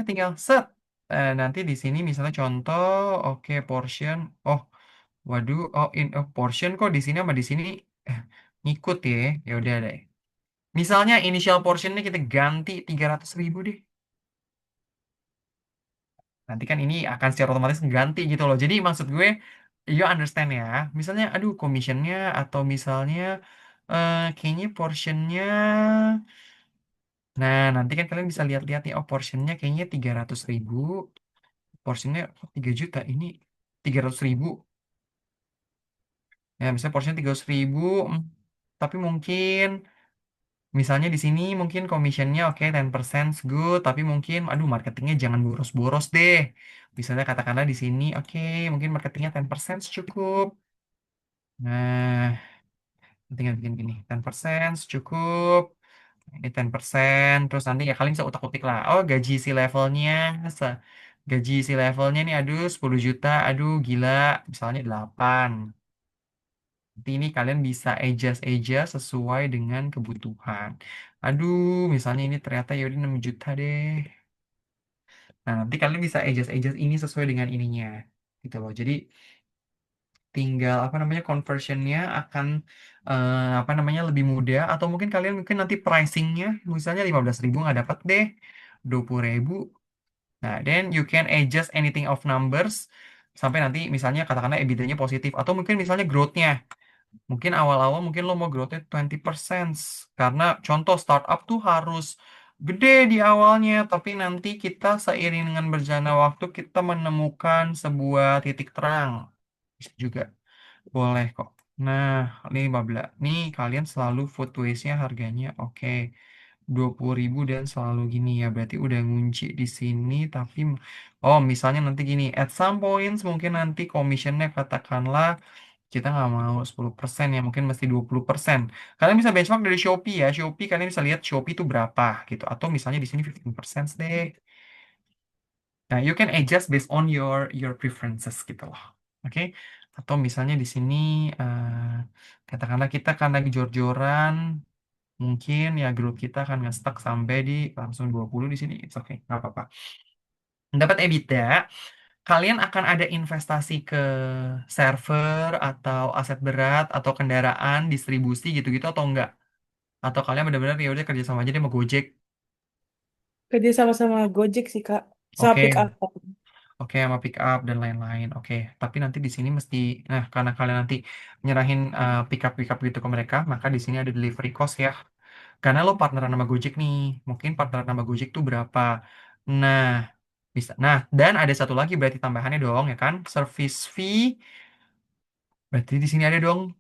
Tinggal set. Nanti di sini misalnya contoh. Oke, portion. Oh, waduh, portion kok di sini sama di sini Ngikut ya. Ya udah deh. Misalnya initial portionnya kita ganti 300.000 deh. Nanti kan ini akan secara otomatis ganti gitu loh. Jadi maksud gue, you understand ya. Misalnya, aduh, commissionnya atau misalnya kayaknya portionnya. Nah, nanti kan kalian bisa lihat-lihat nih, oh portionnya kayaknya 300.000. Portionnya 3 juta, ini 300.000. Ya, misalnya portionnya 300.000. Tapi mungkin, misalnya di sini mungkin commissionnya oke 10% good, tapi mungkin, aduh marketingnya jangan boros-boros deh. Misalnya katakanlah di sini, oke, mungkin marketingnya 10% cukup. Nah, tinggal bikin gini, 10% cukup. Ini 10%, terus nanti ya kalian bisa utak-utik lah. Oh, gaji si levelnya, gaji si levelnya nih, aduh 10 juta, aduh gila, misalnya 8. Nanti ini kalian bisa adjust sesuai dengan kebutuhan. Aduh, misalnya ini ternyata ya udah 6 juta deh. Nah, nanti kalian bisa adjust ini sesuai dengan ininya. Gitu loh. Jadi tinggal apa namanya conversionnya akan apa namanya lebih mudah atau mungkin kalian mungkin nanti pricingnya misalnya 15.000 nggak dapat deh 20.000. Nah, then you can adjust anything of numbers sampai nanti misalnya katakanlah EBITDA-nya positif atau mungkin misalnya growth-nya. Mungkin awal-awal mungkin lo mau growth-nya 20%. Karena contoh startup tuh harus gede di awalnya, tapi nanti kita seiring dengan berjalannya waktu kita menemukan sebuah titik terang. Bisa juga. Boleh kok. Nah, ini 15. Nih kalian selalu food waste-nya harganya oke. 20.000 dan selalu gini ya. Berarti udah ngunci di sini tapi oh misalnya nanti gini, at some points mungkin nanti commissionnya katakanlah kita nggak mau 10% ya, mungkin mesti 20%. Kalian bisa benchmark dari Shopee ya. Shopee kalian bisa lihat Shopee itu berapa gitu. Atau misalnya di sini 15% deh. Nah, you can adjust based on your preferences gitu loh. Oke? Atau misalnya di sini katakanlah kita kan lagi jor-joran, mungkin ya grup kita akan nge-stuck sampai di langsung 20 di sini. It's okay, nggak apa-apa. Dapat EBITDA, kalian akan ada investasi ke server atau aset berat atau kendaraan, distribusi gitu-gitu atau enggak? Atau kalian benar-benar ya udah kerja sama aja deh sama Gojek. Kerja sama-sama Gojek sih, Kak. Sama Oke, pick up. oke sama pick up dan lain-lain. Oke, tapi nanti di sini mesti, nah karena kalian nanti nyerahin pick up gitu ke mereka, maka di sini ada delivery cost ya. Karena lo partneran sama Gojek nih, mungkin partneran sama Gojek tuh berapa? Nah, bisa. Nah, dan ada satu lagi berarti tambahannya dong ya kan, service fee. Berarti di sini ada dong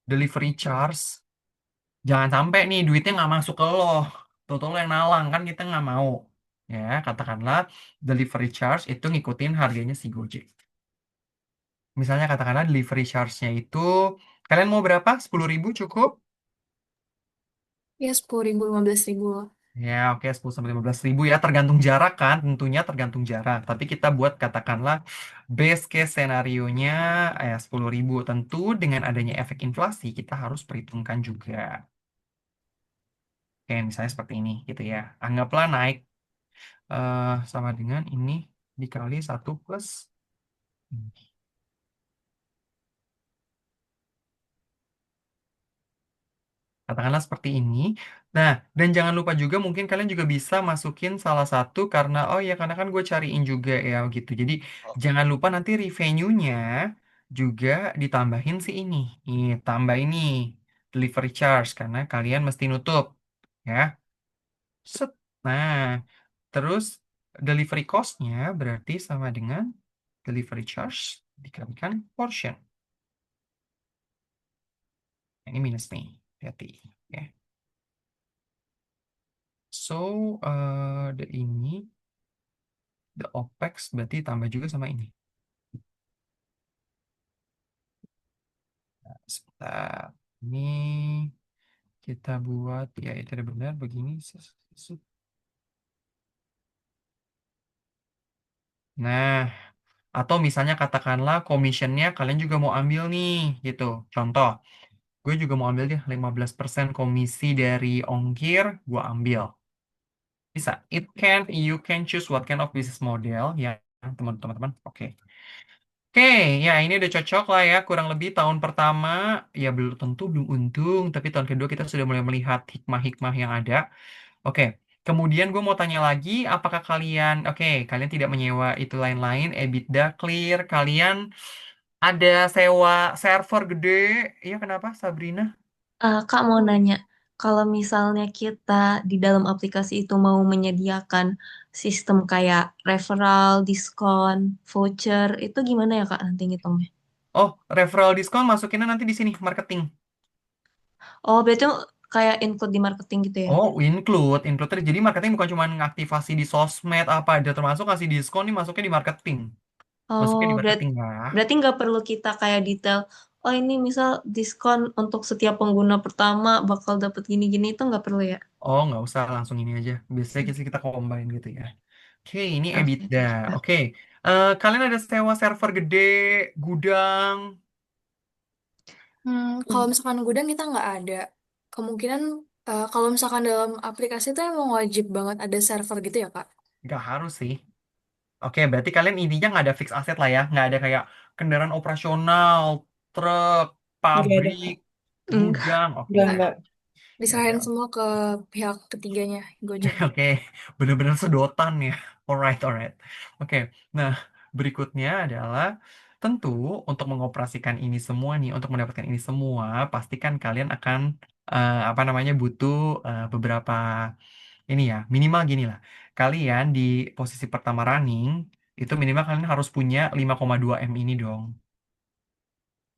delivery charge. Jangan sampai nih duitnya nggak masuk ke lo, total lo yang nalang kan kita nggak mau. Ya, katakanlah delivery charge itu ngikutin harganya si Gojek. Misalnya katakanlah delivery charge-nya itu, kalian mau berapa? 10.000 cukup? Ya 10.000, 15.000. Ya, oke, 10 sampai 15.000 ya, tergantung jarak kan, tentunya tergantung jarak. Tapi kita buat katakanlah best case scenario-nya 10.000. Tentu dengan adanya efek inflasi, kita harus perhitungkan juga. Oke, misalnya seperti ini gitu ya. Anggaplah naik sama dengan ini dikali 1 plus ini. Katakanlah seperti ini. Nah, dan jangan lupa juga mungkin kalian juga bisa masukin salah satu karena, oh ya karena kan gue cariin juga ya gitu. Jadi jangan lupa nanti revenue-nya juga ditambahin si ini. Ini, tambah ini, delivery charge, karena kalian mesti nutup. Ya. Set. Nah, terus delivery cost-nya berarti sama dengan delivery charge dikalikan portion. Ini minus nih, hati. Ya. So, the OPEX berarti tambah juga sama ini. Nah, sebentar. Ini kita buat, ya itu ada benar begini. Nah, atau misalnya katakanlah commissionnya kalian juga mau ambil nih, gitu. Contoh, gue juga mau ambil deh 15% komisi dari ongkir, gue ambil. Bisa. You can choose what kind of business model ya, teman-teman. Oke. Oke, ya ini udah cocok lah ya. Kurang lebih tahun pertama, ya belum tentu belum untung, tapi tahun kedua kita sudah mulai melihat hikmah-hikmah yang ada. Oke, kemudian gue mau tanya lagi, apakah kalian, oke, kalian tidak menyewa itu lain-lain, EBITDA clear, kalian ada sewa server gede, iya kenapa Sabrina? Kak mau nanya, kalau misalnya kita di dalam aplikasi itu mau menyediakan sistem kayak referral, diskon, voucher, itu gimana ya Kak nanti ngitungnya? Oh, referral diskon masukinnya nanti di sini, marketing. Oh, berarti kayak include di marketing gitu ya? Oh, include. Jadi marketing bukan cuma ngaktifasi di sosmed apa aja, termasuk kasih diskon nih masuknya di marketing. Oh, Masuknya di berarti marketing ya. berarti nggak perlu kita kayak detail. Oh, ini misal diskon untuk setiap pengguna pertama bakal dapat gini-gini itu nggak perlu ya? Oh, nggak usah langsung ini aja. Biasanya kita combine gitu ya. Oke, ini Oke, EBITDA. Kak. Oke, kalian ada sewa server gede, gudang? Kalau misalkan gudang kita nggak ada. Kemungkinan kalau misalkan dalam aplikasi itu emang wajib banget ada server gitu ya, Kak? Nggak harus sih. Oke, berarti kalian intinya nggak ada fix aset lah ya. Nggak ada kayak kendaraan operasional, truk, Nggak ada, pabrik, Kak. Enggak. gudang. Oke, Nggak, ya. nggak. Ya udah. Diserahin semua ke pihak ketiganya, Gojek. Oke, bener-bener sedotan ya. Alright. Oke, nah berikutnya adalah tentu untuk mengoperasikan ini semua nih, untuk mendapatkan ini semua, pastikan kalian akan apa namanya butuh beberapa ini ya, minimal gini lah. Kalian di posisi pertama running itu minimal kalian harus punya 5,2 M ini dong.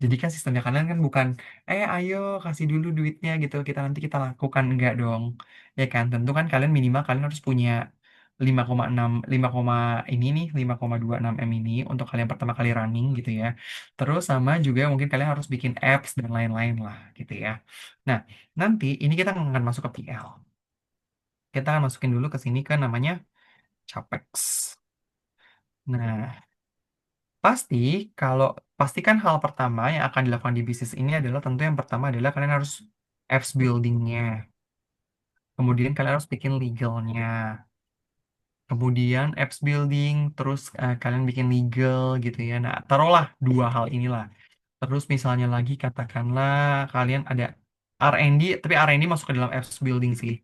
Jadi kan sistemnya kalian kan bukan, ayo kasih dulu duitnya gitu, kita lakukan enggak dong, ya kan? Tentu kan kalian minimal kalian harus punya 5,6, 5, ini nih 5,26 M ini untuk kalian pertama kali running gitu ya. Terus sama juga mungkin kalian harus bikin apps dan lain-lain lah gitu ya. Nah, nanti ini kita akan masuk ke PL. Kita akan masukin dulu ke sini ke namanya Capex. Nah, Pasti, kalau pastikan hal pertama yang akan dilakukan di bisnis ini adalah tentu yang pertama adalah kalian harus apps buildingnya. Kemudian kalian harus bikin legalnya. Kemudian apps building, terus kalian bikin legal gitu ya. Nah, taruhlah dua hal inilah. Terus misalnya lagi katakanlah kalian ada R&D, tapi R&D masuk ke dalam apps building sih.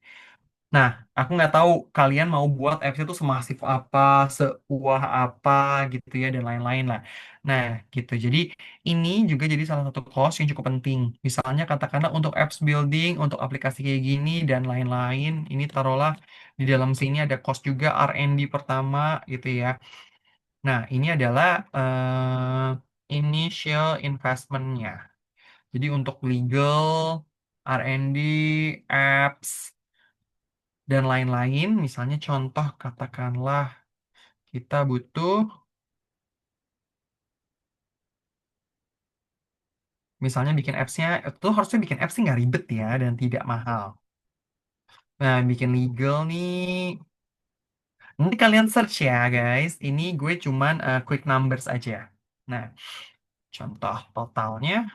Nah, aku nggak tahu kalian mau buat apps itu semasif apa, seuah apa gitu ya, dan lain-lain lah. Nah, gitu. Jadi ini juga jadi salah satu cost yang cukup penting. Misalnya katakanlah untuk apps building, untuk aplikasi kayak gini dan lain-lain, ini taruhlah di dalam sini ada cost juga R&D pertama gitu ya. Nah, ini adalah initial investment-nya. Jadi untuk legal, R&D, apps, dan lain-lain. Misalnya contoh katakanlah kita butuh, misalnya bikin apps-nya, itu harusnya bikin apps sih nggak ribet ya dan tidak mahal. Nah, bikin legal nih, nanti kalian search ya guys. Ini gue cuman quick numbers aja. Nah, contoh totalnya.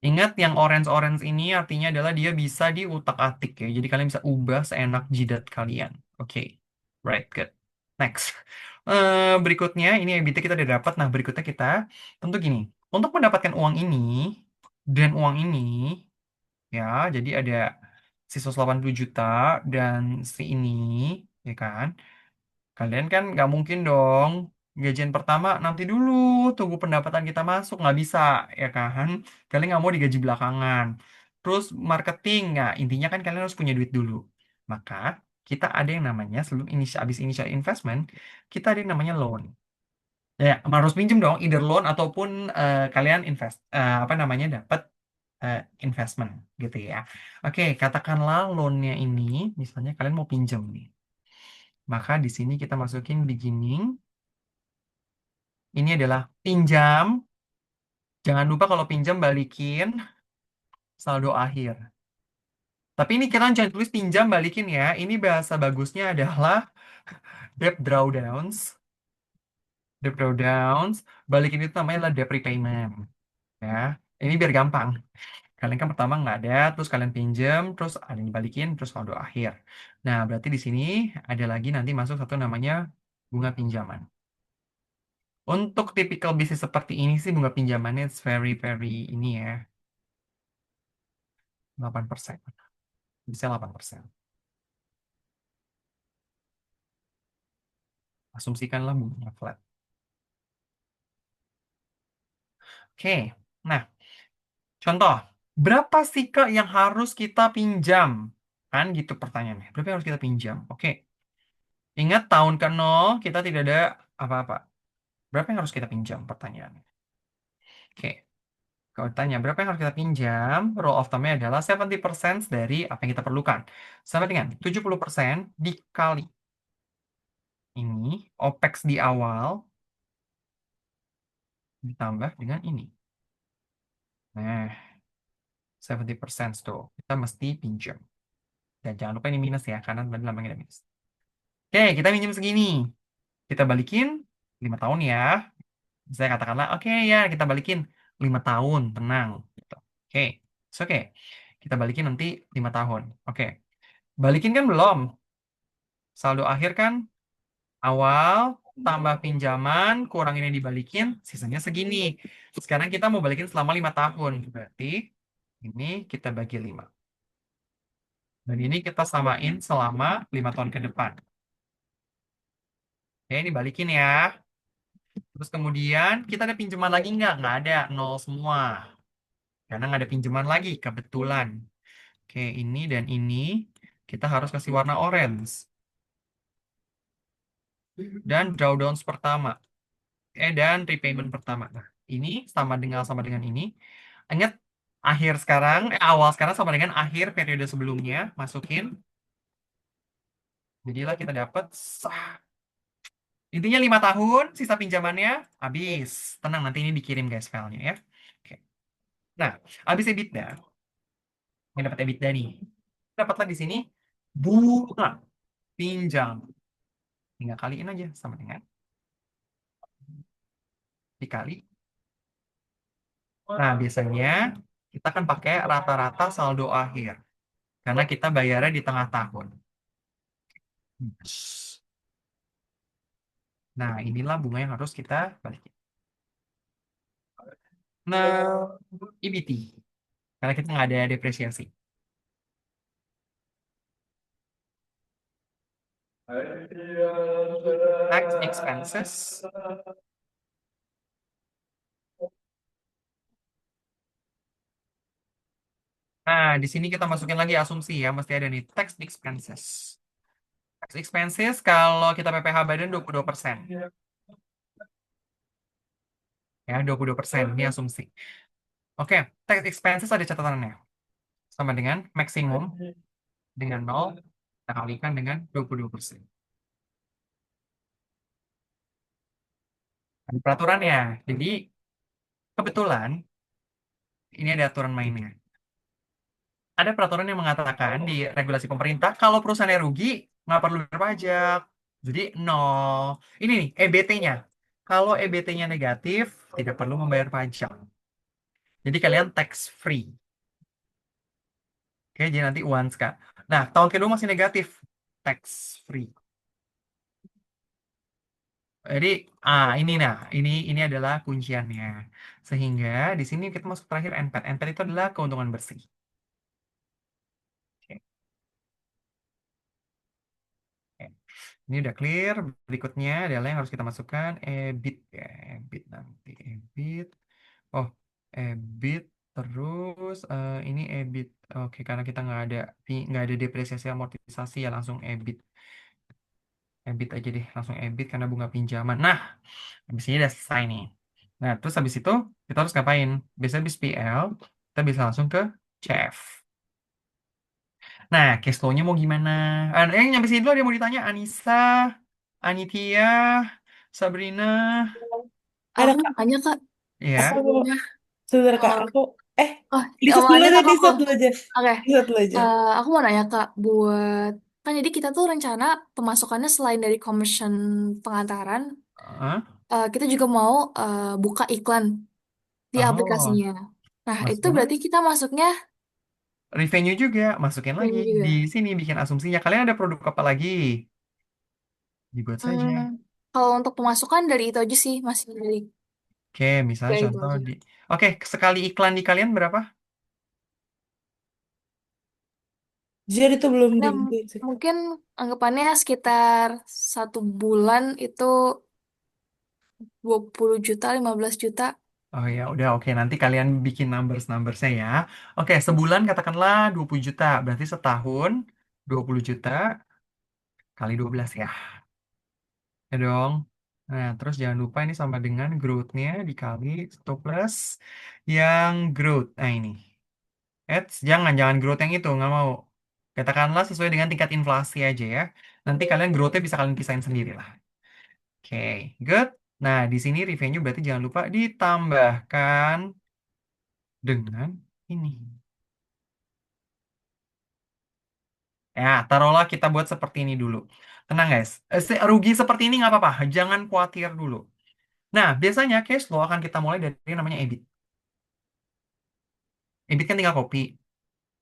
Ingat yang orange-orange ini artinya adalah dia bisa diutak-atik ya. Jadi kalian bisa ubah seenak jidat kalian. Oke, right, good. Next. Berikutnya, ini EBITDA kita udah dapat. Nah, berikutnya kita tentu gini. Untuk mendapatkan uang ini dan uang ini, ya, jadi ada sisa 80 juta dan si ini, ya kan? Kalian kan nggak mungkin dong gajian pertama nanti dulu tunggu pendapatan kita masuk nggak bisa ya kan? Kalian nggak mau digaji belakangan. Terus marketing nggak intinya kan kalian harus punya duit dulu. Maka kita ada yang namanya sebelum habis initial investment kita ada yang namanya loan. Ya harus pinjem dong either loan ataupun kalian invest apa namanya dapat investment gitu ya. Oke katakanlah loannya ini misalnya kalian mau pinjam nih. Maka di sini kita masukin beginning. Ini adalah pinjam. Jangan lupa kalau pinjam balikin saldo akhir. Tapi ini kalian jangan tulis pinjam balikin ya. Ini bahasa bagusnya adalah debt drawdowns. Debt drawdowns. Balikin itu namanya adalah debt repayment. Ya. Ini biar gampang. Kalian kan pertama nggak ada, terus kalian pinjam, terus ada yang dibalikin, terus saldo akhir. Nah, berarti di sini ada lagi nanti masuk satu namanya bunga pinjaman. Untuk tipikal bisnis seperti ini sih bunga pinjamannya it's very very ini ya, 8%. Bisa 8%. Asumsikanlah bunganya flat. Oke. Nah, contoh, berapa sih Kak yang harus kita pinjam? Kan gitu pertanyaannya. Berapa yang harus kita pinjam? Oke. Ingat tahun ke nol kita tidak ada apa-apa. Berapa yang harus kita pinjam? Pertanyaannya. Oke. Kalau tanya berapa yang harus kita pinjam, rule of thumb-nya adalah 70% dari apa yang kita perlukan. Sama dengan 70% dikali ini, OPEX di awal, ditambah dengan ini. Nah, 70% tuh. Kita mesti pinjam. Dan jangan lupa ini minus ya, karena tadi lambangnya ada minus. Oke, kita pinjam segini. Kita balikin 5 tahun ya. Saya katakanlah, oke ya, kita balikin 5 tahun, tenang. Gitu. Oke, oke. Kita balikin nanti 5 tahun. Oke, balikin kan belum. Saldo akhir kan awal, tambah pinjaman, kurangin yang dibalikin, sisanya segini. Sekarang kita mau balikin selama 5 tahun. Berarti ini kita bagi 5. Dan ini kita samain selama 5 tahun ke depan. Oke, ini balikin ya. Terus kemudian kita ada pinjaman lagi nggak? Nggak ada, nol semua. Karena nggak ada pinjaman lagi, kebetulan. Oke, ini dan ini kita harus kasih warna orange. Dan drawdowns pertama. Dan repayment pertama. Nah, ini sama dengan ini. Ingat, awal sekarang sama dengan akhir periode sebelumnya. Masukin. Jadilah kita dapat intinya 5 tahun, sisa pinjamannya habis. Tenang, nanti ini dikirim guys filenya ya. Oke. Nah, habis EBITDA. Yang dapat EBITDA nih. Dapatlah di sini bunga pinjam. Tinggal kaliin aja sama dengan dikali. Nah, biasanya kita akan pakai rata-rata saldo akhir. Karena kita bayarnya di tengah tahun. Nah, inilah bunga yang harus kita balikin. Nah, EBT. Karena kita nggak ada depresiasi. Tax expenses. Nah, di sini kita masukin lagi asumsi ya, mesti ada nih tax expenses. Tax expenses kalau kita PPh badan 22%. Ya, 22%. Ini asumsi. Oke, tax expenses ada catatannya. Sama dengan maksimum dengan 0, kita kalikan dengan 22%. Ada peraturannya. Jadi, kebetulan, ini ada aturan mainnya. Ada peraturan yang mengatakan di regulasi pemerintah, kalau perusahaannya rugi, nggak perlu bayar pajak. Jadi, 0. Ini nih, EBT-nya. Kalau EBT-nya negatif, tidak perlu membayar pajak. Jadi, kalian tax free. Oke, jadi nanti once, Kak. Nah, tahun kedua masih negatif. Tax free. Jadi, ini adalah kunciannya. Sehingga di sini kita masuk terakhir NPAT. NPAT itu adalah keuntungan bersih. Oke. Oke. Ini udah clear. Berikutnya adalah yang harus kita masukkan EBIT ya. EBIT nanti. EBIT. Oh, EBIT. Terus ini EBIT. Oke, karena kita nggak ada depresiasi amortisasi ya langsung EBIT. EBIT aja deh, langsung EBIT karena bunga pinjaman. Nah, habis ini udah selesai nih. Nah, terus habis itu kita harus ngapain? Biasanya habis PL, kita bisa langsung ke CF. Nah, cash flow-nya mau gimana? Yang nyampe sini dulu ada yang mau ditanya. Anissa, Anitia, Sabrina. Ada Aku Kak, tanya Kak, Ya, sebelumnya. sebentar Kak, Oh, aku oh, riset mau dulu nanya deh, sama aku. riset dulu aja, Oke, riset dulu aja. Aku mau nanya Kak, buat kan jadi kita tuh rencana pemasukannya selain dari commission pengantaran, Hah? kita juga mau buka iklan di Oh, aplikasinya. Nah, Nah, itu Masuk. berarti kita masuknya Revenue juga, masukin lagi. revenue Di juga. sini bikin asumsinya. Kalian ada produk apa lagi? Dibuat saja. Hmm, kalau untuk pemasukan dari itu aja sih, masih Oke, misalnya dari itu contoh aja. di... Oke, sekali iklan di kalian berapa? Jadi itu belum Nah, dihitung sih. mungkin anggapannya sekitar 1 bulan itu 20 juta, 15 juta. Oh ya, udah oke. Nanti kalian bikin numbers-numbersnya ya. Oke, sebulan katakanlah 20 juta. Berarti setahun 20 juta kali 12 ya. Ya dong. Nah, terus jangan lupa ini sama dengan growth-nya dikali 1 plus yang growth. Nah, ini. Jangan growth yang itu, nggak mau. Katakanlah sesuai dengan tingkat inflasi aja ya. Nanti kalian growth-nya bisa kalian pisahin sendiri lah. Oke, good. Nah, di sini revenue berarti jangan lupa ditambahkan dengan ini. Ya, taruhlah kita buat seperti ini dulu. Tenang guys, rugi seperti ini nggak apa-apa. Jangan khawatir dulu. Nah, biasanya cash flow akan kita mulai dari yang namanya EBIT. EBIT kan tinggal copy.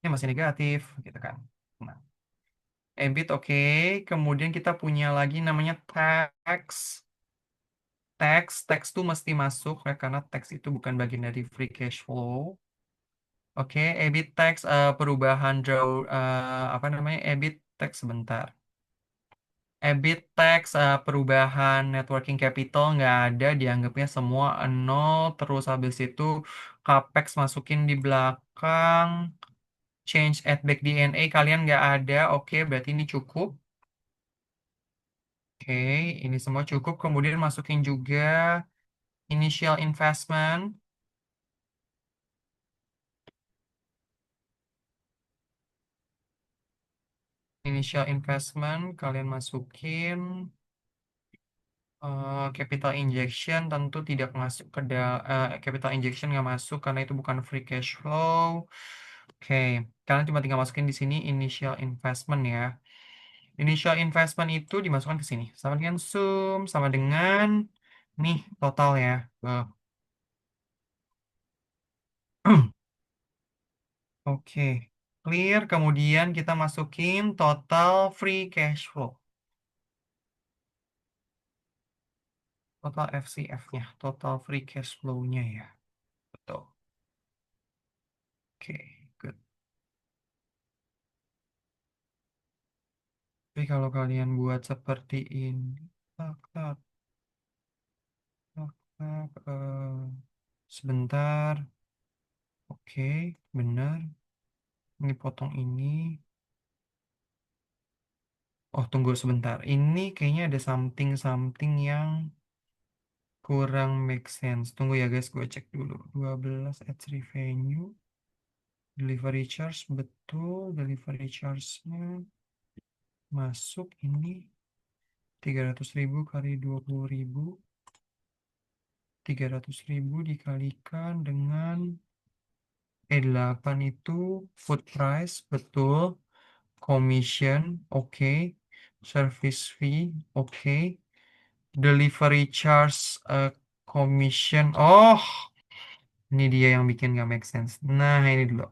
Ini masih negatif, gitu kan. Nah, EBIT oke. Kemudian kita punya lagi namanya tax. Tax tuh mesti masuk ya, karena tax itu bukan bagian dari free cash flow. Oke, EBIT tax perubahan draw apa namanya EBIT tax sebentar. EBIT tax perubahan net working capital nggak ada, dianggapnya semua nol. Terus habis itu capex masukin di belakang. Change add back DNA kalian nggak ada. Oke, berarti ini cukup. Oke, ini semua cukup. Kemudian masukin juga initial investment. Initial investment kalian masukin. Capital injection tentu tidak masuk capital injection nggak masuk karena itu bukan free cash flow. Oke, kalian cuma tinggal masukin di sini initial investment ya. Initial investment itu dimasukkan ke sini sama dengan sum sama dengan nih total ya. Oke, clear. Kemudian kita masukin total free cash flow. Total FCF-nya, total free cash flow-nya ya. Betul. Oke, good. Tapi kalau kalian buat seperti ini, tak, tak, tak, tak, sebentar. Oke, benar. Ini potong ini. Oh, tunggu sebentar. Ini kayaknya ada something yang kurang make sense. Tunggu ya guys, gue cek dulu. 12 ads revenue. Delivery charge, betul. Delivery charge-nya masuk ini. 300.000 kali 20.000. 300.000 dikalikan dengan 8 itu food price, betul. Commission, oke. Service fee, oke. Delivery charge, commission. Oh, ini dia yang bikin gak make sense. Nah, ini dulu.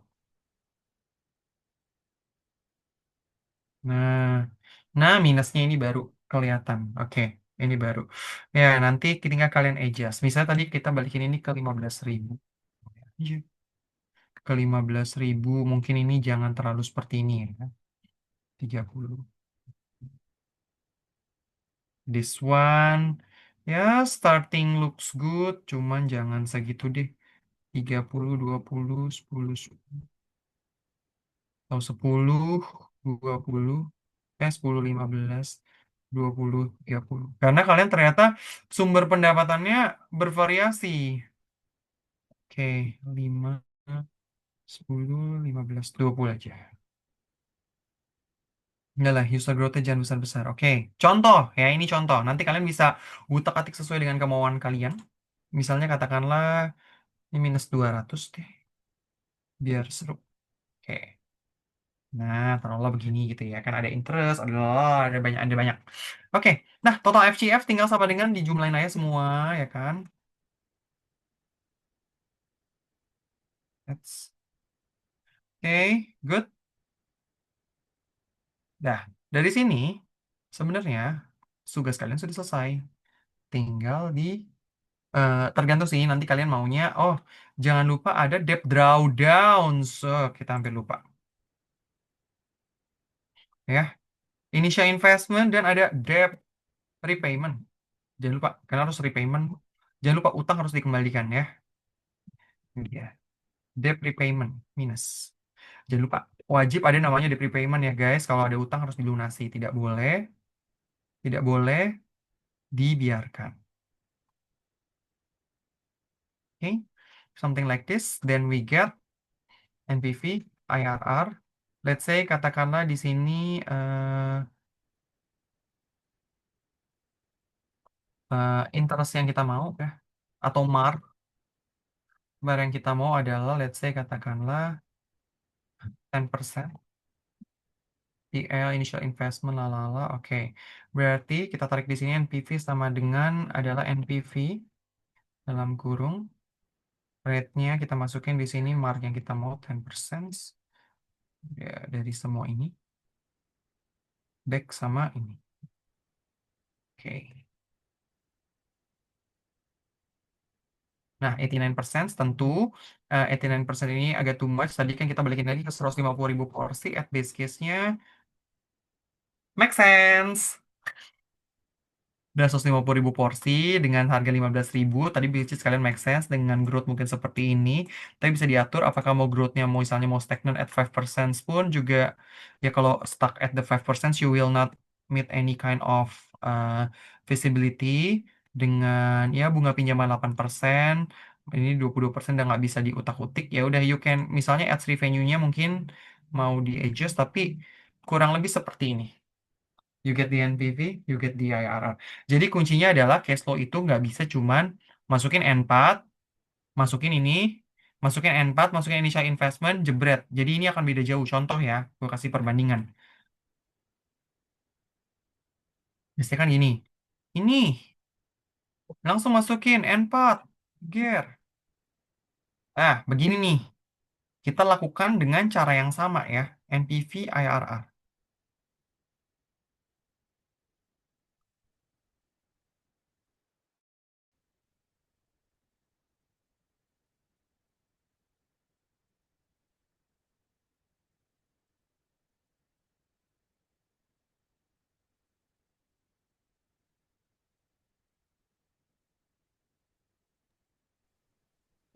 Nah, minusnya ini baru kelihatan. Oke, ini baru. Ya, nanti tinggal kalian adjust. Misalnya tadi kita balikin ini ke 15.000. Iya. Ke 15.000, mungkin ini jangan terlalu seperti ini ya. 30. This one, ya starting looks good, cuman jangan segitu deh. 30, 20, 10, atau 10, 20, 10, 15, 20, 30. Karena kalian ternyata sumber pendapatannya bervariasi. Oke, 5, 10, 15, 20 aja. Enggak lah, user growth-nya jangan besar-besar. Oke, contoh ya, ini contoh. Nanti kalian bisa utak-atik sesuai dengan kemauan kalian. Misalnya katakanlah ini minus 200 deh, biar seru. Oke, nah taruhlah begini gitu ya. Kan ada interest, ada banyak. Oke, nah total FCF tinggal sama dengan dijumlahin aja semua, ya kan? That's okay, good. Nah, dari sini sebenarnya tugas kalian sudah selesai. Tinggal tergantung sih nanti kalian maunya. Oh, jangan lupa ada debt drawdown. So, kita hampir lupa. Ya, initial investment dan ada debt repayment. Jangan lupa, kalian harus repayment. Jangan lupa utang harus dikembalikan ya. Ini dia. Debt repayment minus. Jangan lupa, wajib ada namanya debt repayment ya guys. Kalau ada utang harus dilunasi. Tidak boleh dibiarkan. Okay, something like this. Then we get NPV, IRR. Let's say katakanlah di sini interest yang kita mau ya, atau mark yang kita mau adalah let's say katakanlah 10% PL initial investment lalala. Oke. Berarti kita tarik di sini NPV sama dengan adalah NPV dalam kurung rate-nya kita masukin di sini mark yang kita mau 10% ya, dari semua ini back sama ini. Oke. Nah, 89% tentu 89% ini agak too much. Tadi kan kita balikin lagi ke 150.000 porsi at base case-nya. Make sense. Dan 150.000 porsi dengan harga 15.000 tadi which is kalian make sense dengan growth mungkin seperti ini, tapi bisa diatur apakah mau growth-nya mau misalnya mau stagnant at 5% pun juga ya, kalau stuck at the 5% you will not meet any kind of visibility dengan ya bunga pinjaman 8%, ini 22% udah nggak bisa diutak-utik, ya udah you can misalnya ads revenue-nya mungkin mau di adjust tapi kurang lebih seperti ini. You get the NPV, you get the IRR. Jadi kuncinya adalah cash flow itu nggak bisa cuman masukin N4, masukin ini, masukin N4, masukin initial investment, jebret. Jadi ini akan beda jauh. Contoh ya, gue kasih perbandingan. Biasanya kan gini, ini langsung masukin N4, ger. Nah, begini nih. Kita lakukan dengan cara yang sama ya, NPV, IRR.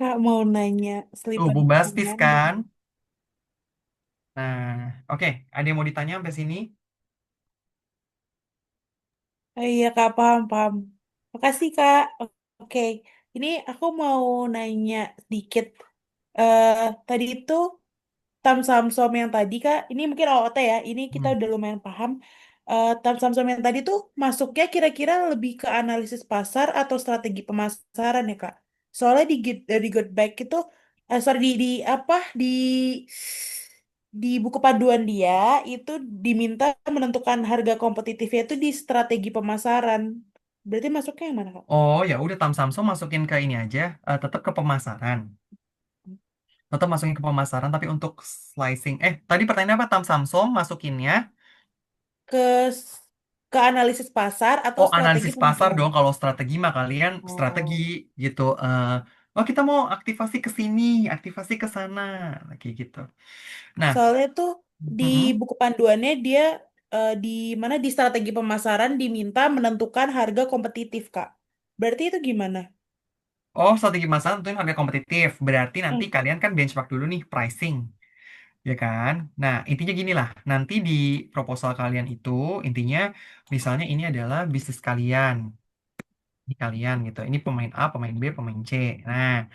Kak mau nanya Tuh, selipan bombastis tangan kan? dong. Nah, oke. Ada yang mau ditanya sampai sini? Oh iya Kak, paham, paham. Makasih Kak. Oke, ini aku mau nanya sedikit. eh Tadi itu Tam Samsom yang tadi Kak, ini mungkin OOT ya, ini kita Hmm. udah lumayan paham. Tam Samsom yang tadi tuh masuknya kira-kira lebih ke analisis pasar atau strategi pemasaran ya Kak? Soalnya di Good Back itu, sorry di apa di buku panduan dia itu diminta menentukan harga kompetitifnya itu di strategi pemasaran. Berarti masuknya yang mana Kak? Oh ya udah Tam Samsung masukin ke ini aja, tetap ke pemasaran. Tetap masukin ke pemasaran, tapi untuk slicing. Tadi pertanyaan apa? Tam Samsung masukinnya. Ke ke analisis pasar atau Oh, strategi analisis pasar pemasaran? dong. Kalau strategi mah kalian strategi Oh. gitu. Oh, kita mau aktivasi ke sini, aktivasi ke sana, kayak gitu. Nah, Soalnya tuh di mm-mm. buku panduannya dia di mana di strategi pemasaran diminta menentukan harga kompetitif, Kak. Berarti itu gimana? Oh, strategi pasar tentunya harga kompetitif. Berarti nanti Hmm. kalian kan benchmark dulu nih pricing, ya kan? Nah, intinya gini lah. Nanti di proposal kalian itu intinya misalnya ini adalah bisnis kalian. Ini kalian gitu. Ini pemain A, pemain B, pemain C. Nah,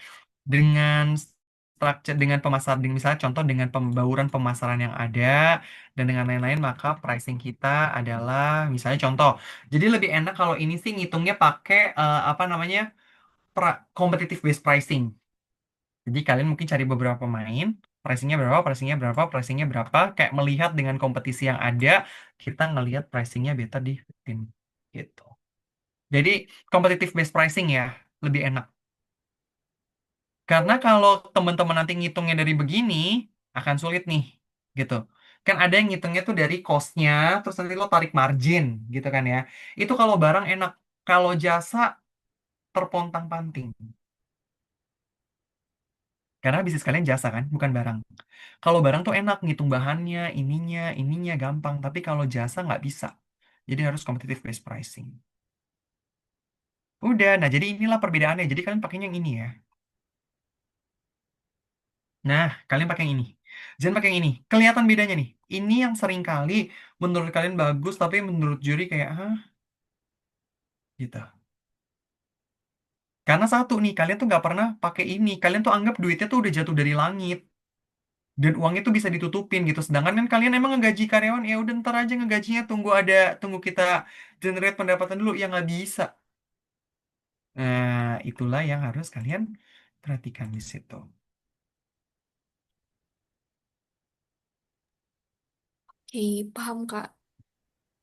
dengan structure dengan pemasaran misalnya contoh dengan pembauran pemasaran yang ada dan dengan lain-lain maka pricing kita adalah misalnya contoh. Jadi lebih enak kalau ini sih ngitungnya pakai apa namanya? Competitive based pricing. Jadi kalian mungkin cari beberapa pemain, pricingnya berapa, pricingnya berapa, pricingnya berapa, kayak melihat dengan kompetisi yang ada, kita ngelihat pricingnya better di tim gitu. Jadi competitive based pricing ya, lebih enak. Karena kalau teman-teman nanti ngitungnya dari begini, akan sulit nih, gitu. Kan ada yang ngitungnya tuh dari cost-nya, terus nanti lo tarik margin, gitu kan ya. Itu kalau barang enak. Kalau jasa, terpontang-panting. Karena bisnis kalian jasa kan, bukan barang. Kalau barang tuh enak, ngitung bahannya, ininya gampang. Tapi kalau jasa nggak bisa. Jadi harus competitive based pricing. Udah, nah jadi inilah perbedaannya. Jadi kalian pakainya yang ini ya. Nah, kalian pakai yang ini. Jangan pakai yang ini. Kelihatan bedanya nih. Ini yang sering kali menurut kalian bagus, tapi menurut juri kayak, hah? Gitu. Karena satu nih, kalian tuh nggak pernah pakai ini. Kalian tuh anggap duitnya tuh udah jatuh dari langit. Dan uangnya tuh bisa ditutupin gitu. Sedangkan kan kalian emang ngegaji karyawan, ya udah ntar aja ngegajinya, tunggu kita generate pendapatan dulu. Ya nggak bisa. Nah, itulah yang harus kalian perhatikan di situ. Oke, paham Kak.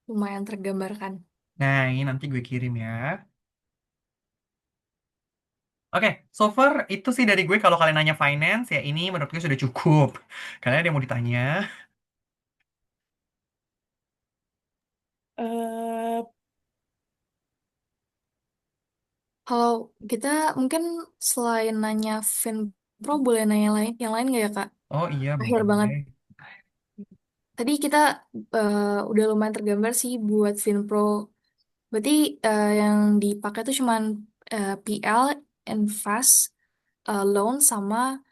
Lumayan tergambarkan. Nah, ini nanti gue kirim ya. Oke, so far itu sih dari gue. Kalau kalian nanya finance, ya ini menurut gue sudah cukup. Kalian ada yang mau ditanya? eh Kalau kita mungkin selain nanya FinPro, boleh nanya yang lain nggak ya Kak? Oh iya, Akhir banget. boleh. Tadi kita udah lumayan tergambar sih buat FinPro. Berarti yang dipakai tuh cuman PL, Invest, Loan, sama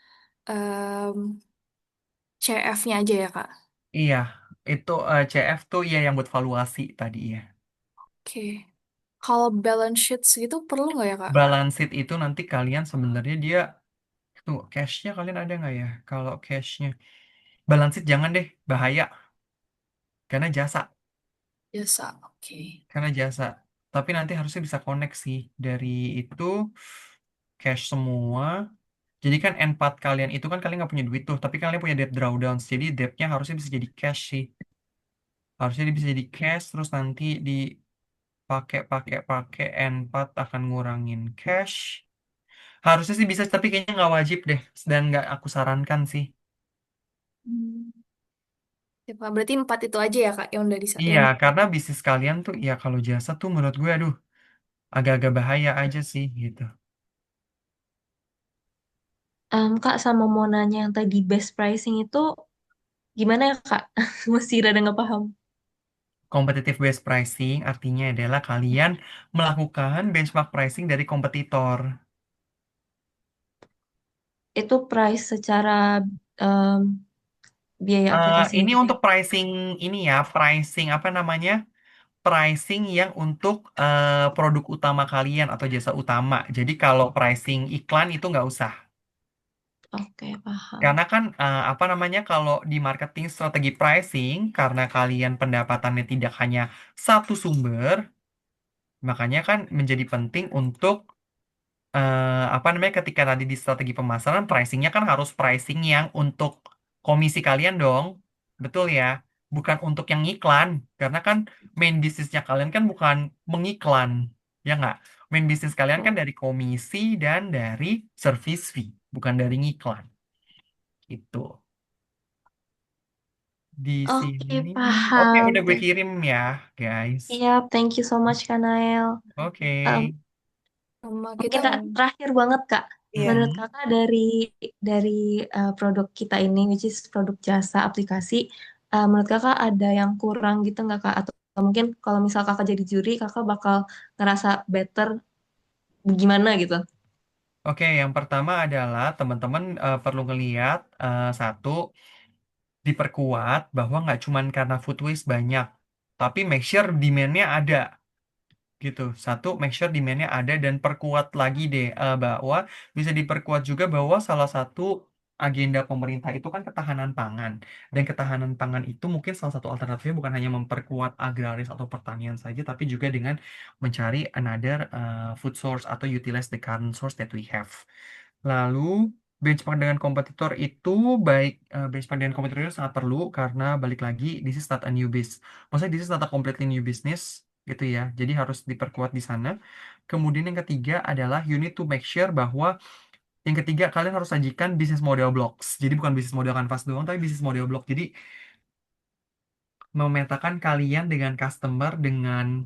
CF-nya aja ya Kak? Iya, itu CF tuh ya yang buat valuasi tadi ya. Oke. Kalau balance sheet segitu perlu nggak ya Kak? Balance sheet itu nanti kalian sebenarnya dia, tuh cashnya kalian ada nggak ya? Kalau cashnya, balance sheet jangan deh, bahaya. Karena jasa, Biasa, oke. karena jasa. Tapi nanti harusnya bisa connect sih. Dari itu, cash semua. Jadi kan N4 kalian itu kan kalian nggak punya duit tuh, tapi kalian punya debt drawdowns. Jadi debtnya harusnya bisa jadi cash sih. Harusnya dia bisa jadi cash, terus nanti pakai N4 akan ngurangin cash. Harusnya sih bisa, tapi kayaknya nggak wajib deh. Dan nggak aku sarankan sih. Hmm. Ya, Pak. Berarti 4 itu aja ya Kak yang udah Iya, yang karena bisnis kalian tuh, ya kalau jasa tuh menurut gue, aduh, agak-agak bahaya aja sih gitu. Kak, sama mau nanya yang tadi best pricing itu gimana ya, Kak? Masih rada nggak paham. Competitive based pricing artinya adalah kalian melakukan benchmark pricing dari kompetitor. Itu price secara em, biaya aplikasinya Ini gitu ya? untuk pricing ini ya, pricing apa namanya? Pricing yang untuk produk utama kalian atau jasa utama. Jadi kalau pricing iklan itu nggak usah. Oke, paham. Karena kan apa namanya, kalau di marketing strategi pricing, karena kalian pendapatannya tidak hanya satu sumber, makanya kan menjadi penting untuk apa namanya, ketika tadi di strategi pemasaran, pricingnya kan harus pricing yang untuk komisi kalian dong, betul ya, bukan untuk yang iklan, karena kan main bisnisnya kalian kan bukan mengiklan, ya nggak? Main bisnis kalian kan Oh, dari komisi dan dari service fee, bukan dari ngiklan, itu. Di oke, sini, oke, paham. udah gue kirim ya, guys. Siap, thank you so much, Kak Nael. Oke. Em, sama kita. Mungkin terakhir banget, Kak. iya. Menurut Mhm. Kakak dari produk kita ini, which is produk jasa aplikasi, menurut Kakak ada yang kurang gitu nggak, Kak? Atau mungkin kalau misal Kakak jadi juri, Kakak bakal ngerasa better gimana gitu? Oke, yang pertama adalah teman-teman perlu ngeliat satu, diperkuat bahwa nggak cuman karena food waste banyak, tapi make sure demand-nya ada gitu. Satu, make sure demand-nya ada, dan perkuat lagi deh bahwa bisa diperkuat juga bahwa salah satu agenda pemerintah itu kan ketahanan pangan. Dan ketahanan pangan itu mungkin salah satu alternatifnya bukan hanya memperkuat agraris atau pertanian saja, tapi juga dengan mencari another food source atau utilize the current source that we have. Lalu benchmark dengan kompetitor itu baik, benchmark dengan kompetitor itu sangat perlu karena balik lagi, this is not a new business. Maksudnya this is not a completely new business gitu ya. Jadi harus diperkuat di sana. Kemudian yang ketiga adalah you need to make sure bahwa Yang ketiga, kalian harus sajikan bisnis model blocks. Jadi bukan bisnis model kanvas doang, tapi bisnis model block. Jadi memetakan kalian dengan customer, dengan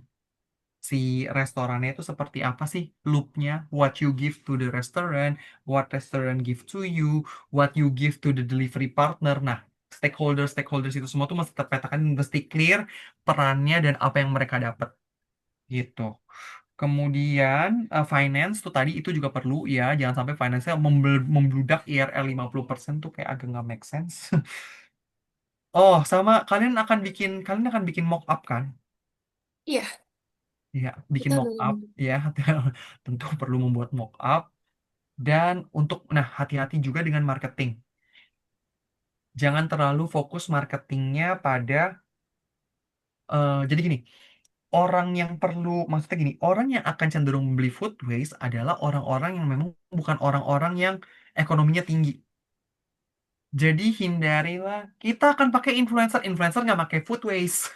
si restorannya itu seperti apa sih loopnya, what you give to the restaurant, what restaurant give to you, what you give to the delivery partner. Nah, stakeholders itu semua tuh mesti terpetakan, mesti clear perannya dan apa yang mereka dapat gitu. Kemudian finance tuh tadi itu juga perlu ya, jangan sampai finance-nya membludak IRL 50% tuh kayak agak nggak make sense. Oh, sama kalian akan bikin mock up kan? Iya, Ya, bikin kita mock udah up ya, tentu perlu membuat mock up dan nah hati-hati juga dengan marketing. Jangan terlalu fokus marketingnya pada jadi gini, maksudnya gini, orang yang akan cenderung membeli food waste adalah orang-orang yang memang bukan orang-orang yang ekonominya tinggi. Jadi hindarilah, kita akan pakai influencer nggak pakai food waste.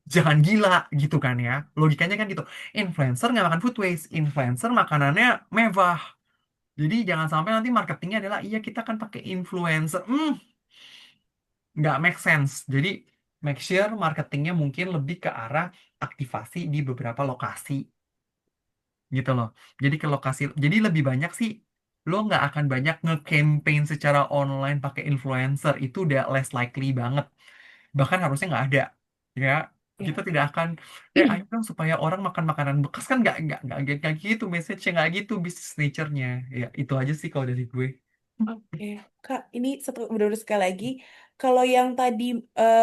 Jangan gila gitu kan ya. Logikanya kan gitu. Influencer nggak makan food waste. Influencer makanannya mewah. Jadi jangan sampai nanti marketingnya adalah iya kita akan pakai influencer. Nggak make sense. Jadi make sure marketingnya mungkin lebih ke arah aktivasi di beberapa lokasi gitu loh. Jadi ke lokasi, jadi lebih banyak sih lo nggak akan banyak nge-campaign secara online pakai influencer itu udah less likely banget. Bahkan harusnya nggak ada. Ya, kita Ya. tidak akan ayo dong supaya orang makan makanan bekas kan nggak gitu message-nya nggak gitu business nature-nya. Ya, itu aja sih kalau dari gue. Oke, Kak, ini satu benar sekali lagi. Kalau yang tadi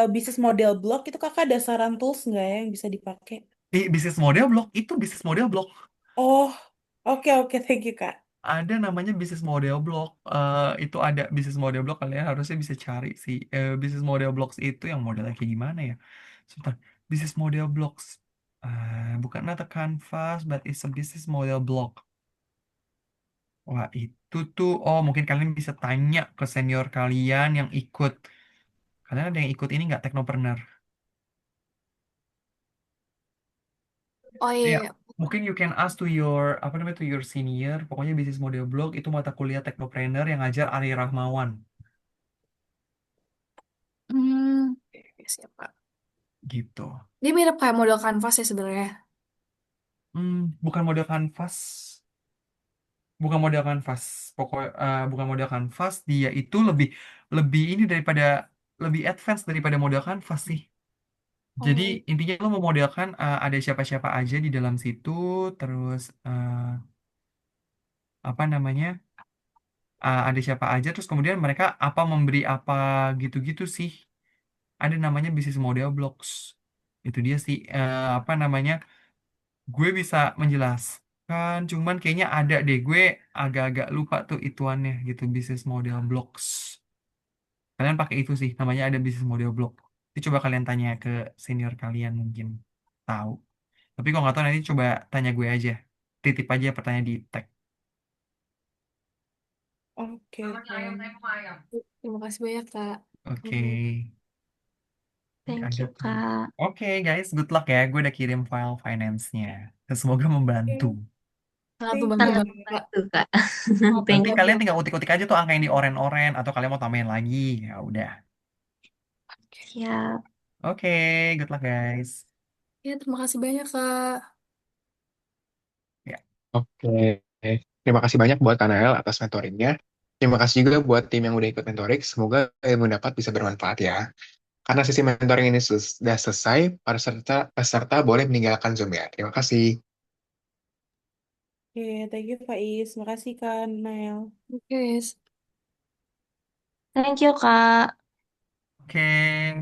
bisnis model blog itu kakak ada saran tools nggak ya yang bisa dipakai? Bisnis model blog itu bisnis model blog. Oh, oke oke, thank you Kak. Ada namanya bisnis model blog. Itu ada bisnis model blog kalian harusnya bisa cari sih. Bisnis model blocks itu yang modelnya kayak gimana ya? Sebentar. Bisnis model blocks. Bukan not a canvas, but it's a business model blog. Wah, itu tuh, oh mungkin kalian bisa tanya ke senior kalian yang ikut. Kalian ada yang ikut ini nggak, Teknopreneur? Oh iya, Iya, iya. mungkin you can ask to your, apa namanya, to your senior. Pokoknya bisnis model blog itu mata kuliah Teknopreneur yang ngajar Ari Rahmawan. Oke, siap Kak. Gitu. Dia mirip kayak model kanvas ya sebenarnya. Bukan model kanvas. Bukan model kanvas. Bukan model kanvas. Dia itu lebih, lebih ini daripada, lebih advance daripada model kanvas sih. Jadi Oh, intinya lo memodelkan ada siapa-siapa aja di dalam situ, terus apa namanya, ada siapa aja, terus kemudian mereka apa memberi apa gitu-gitu sih. Ada namanya bisnis model blocks. Itu dia sih apa namanya. Gue bisa menjelaskan, cuman kayaknya ada deh. Gue agak-agak lupa tuh ituannya gitu, bisnis model blocks. Kalian pakai itu sih, namanya ada bisnis model block. Itu coba kalian tanya ke senior kalian mungkin tahu. Tapi kalau nggak tahu nanti coba tanya gue aja. Titip aja pertanyaan di tag. Oke, Kak. terima kasih banyak Kak. Oke. Hmm, Thank Ada you, tuh. Kak. Oke guys, good luck ya. Gue udah kirim file finance-nya. Dan semoga membantu. Oke, sangat thank membantu Sangat banget you. Kak. membantu, Kak. Nanti Thank Oke, kalian you. tinggal utik-utik aja tuh angka yang di oren-oren atau kalian mau tambahin lagi. Ya udah. Siap. Oke, good luck guys. ya terima kasih banyak Kak. Ya. Oke. Terima kasih banyak buat Kanael atas mentoringnya. Terima kasih juga buat tim yang udah ikut mentoring. Semoga ilmu dapat bisa bermanfaat ya. Karena sesi mentoring ini sudah selesai, para peserta boleh meninggalkan Zoom ya. Terima kasih. Oke, thank you Faiz. Makasih Kak Nael. Oke, Thank you, Kak. Oke,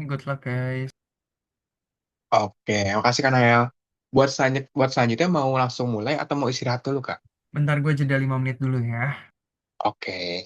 good luck guys. Oke, makasih Kanael. Buat selanjutnya mau langsung mulai atau mau istirahat dulu, Kak? Bentar gue jeda 5 menit dulu ya. Oke.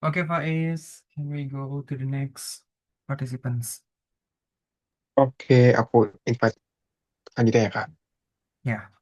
Oke, Faiz, can we go to the next participants? Oke, aku invite selanjutnya ya, Kak. Ya.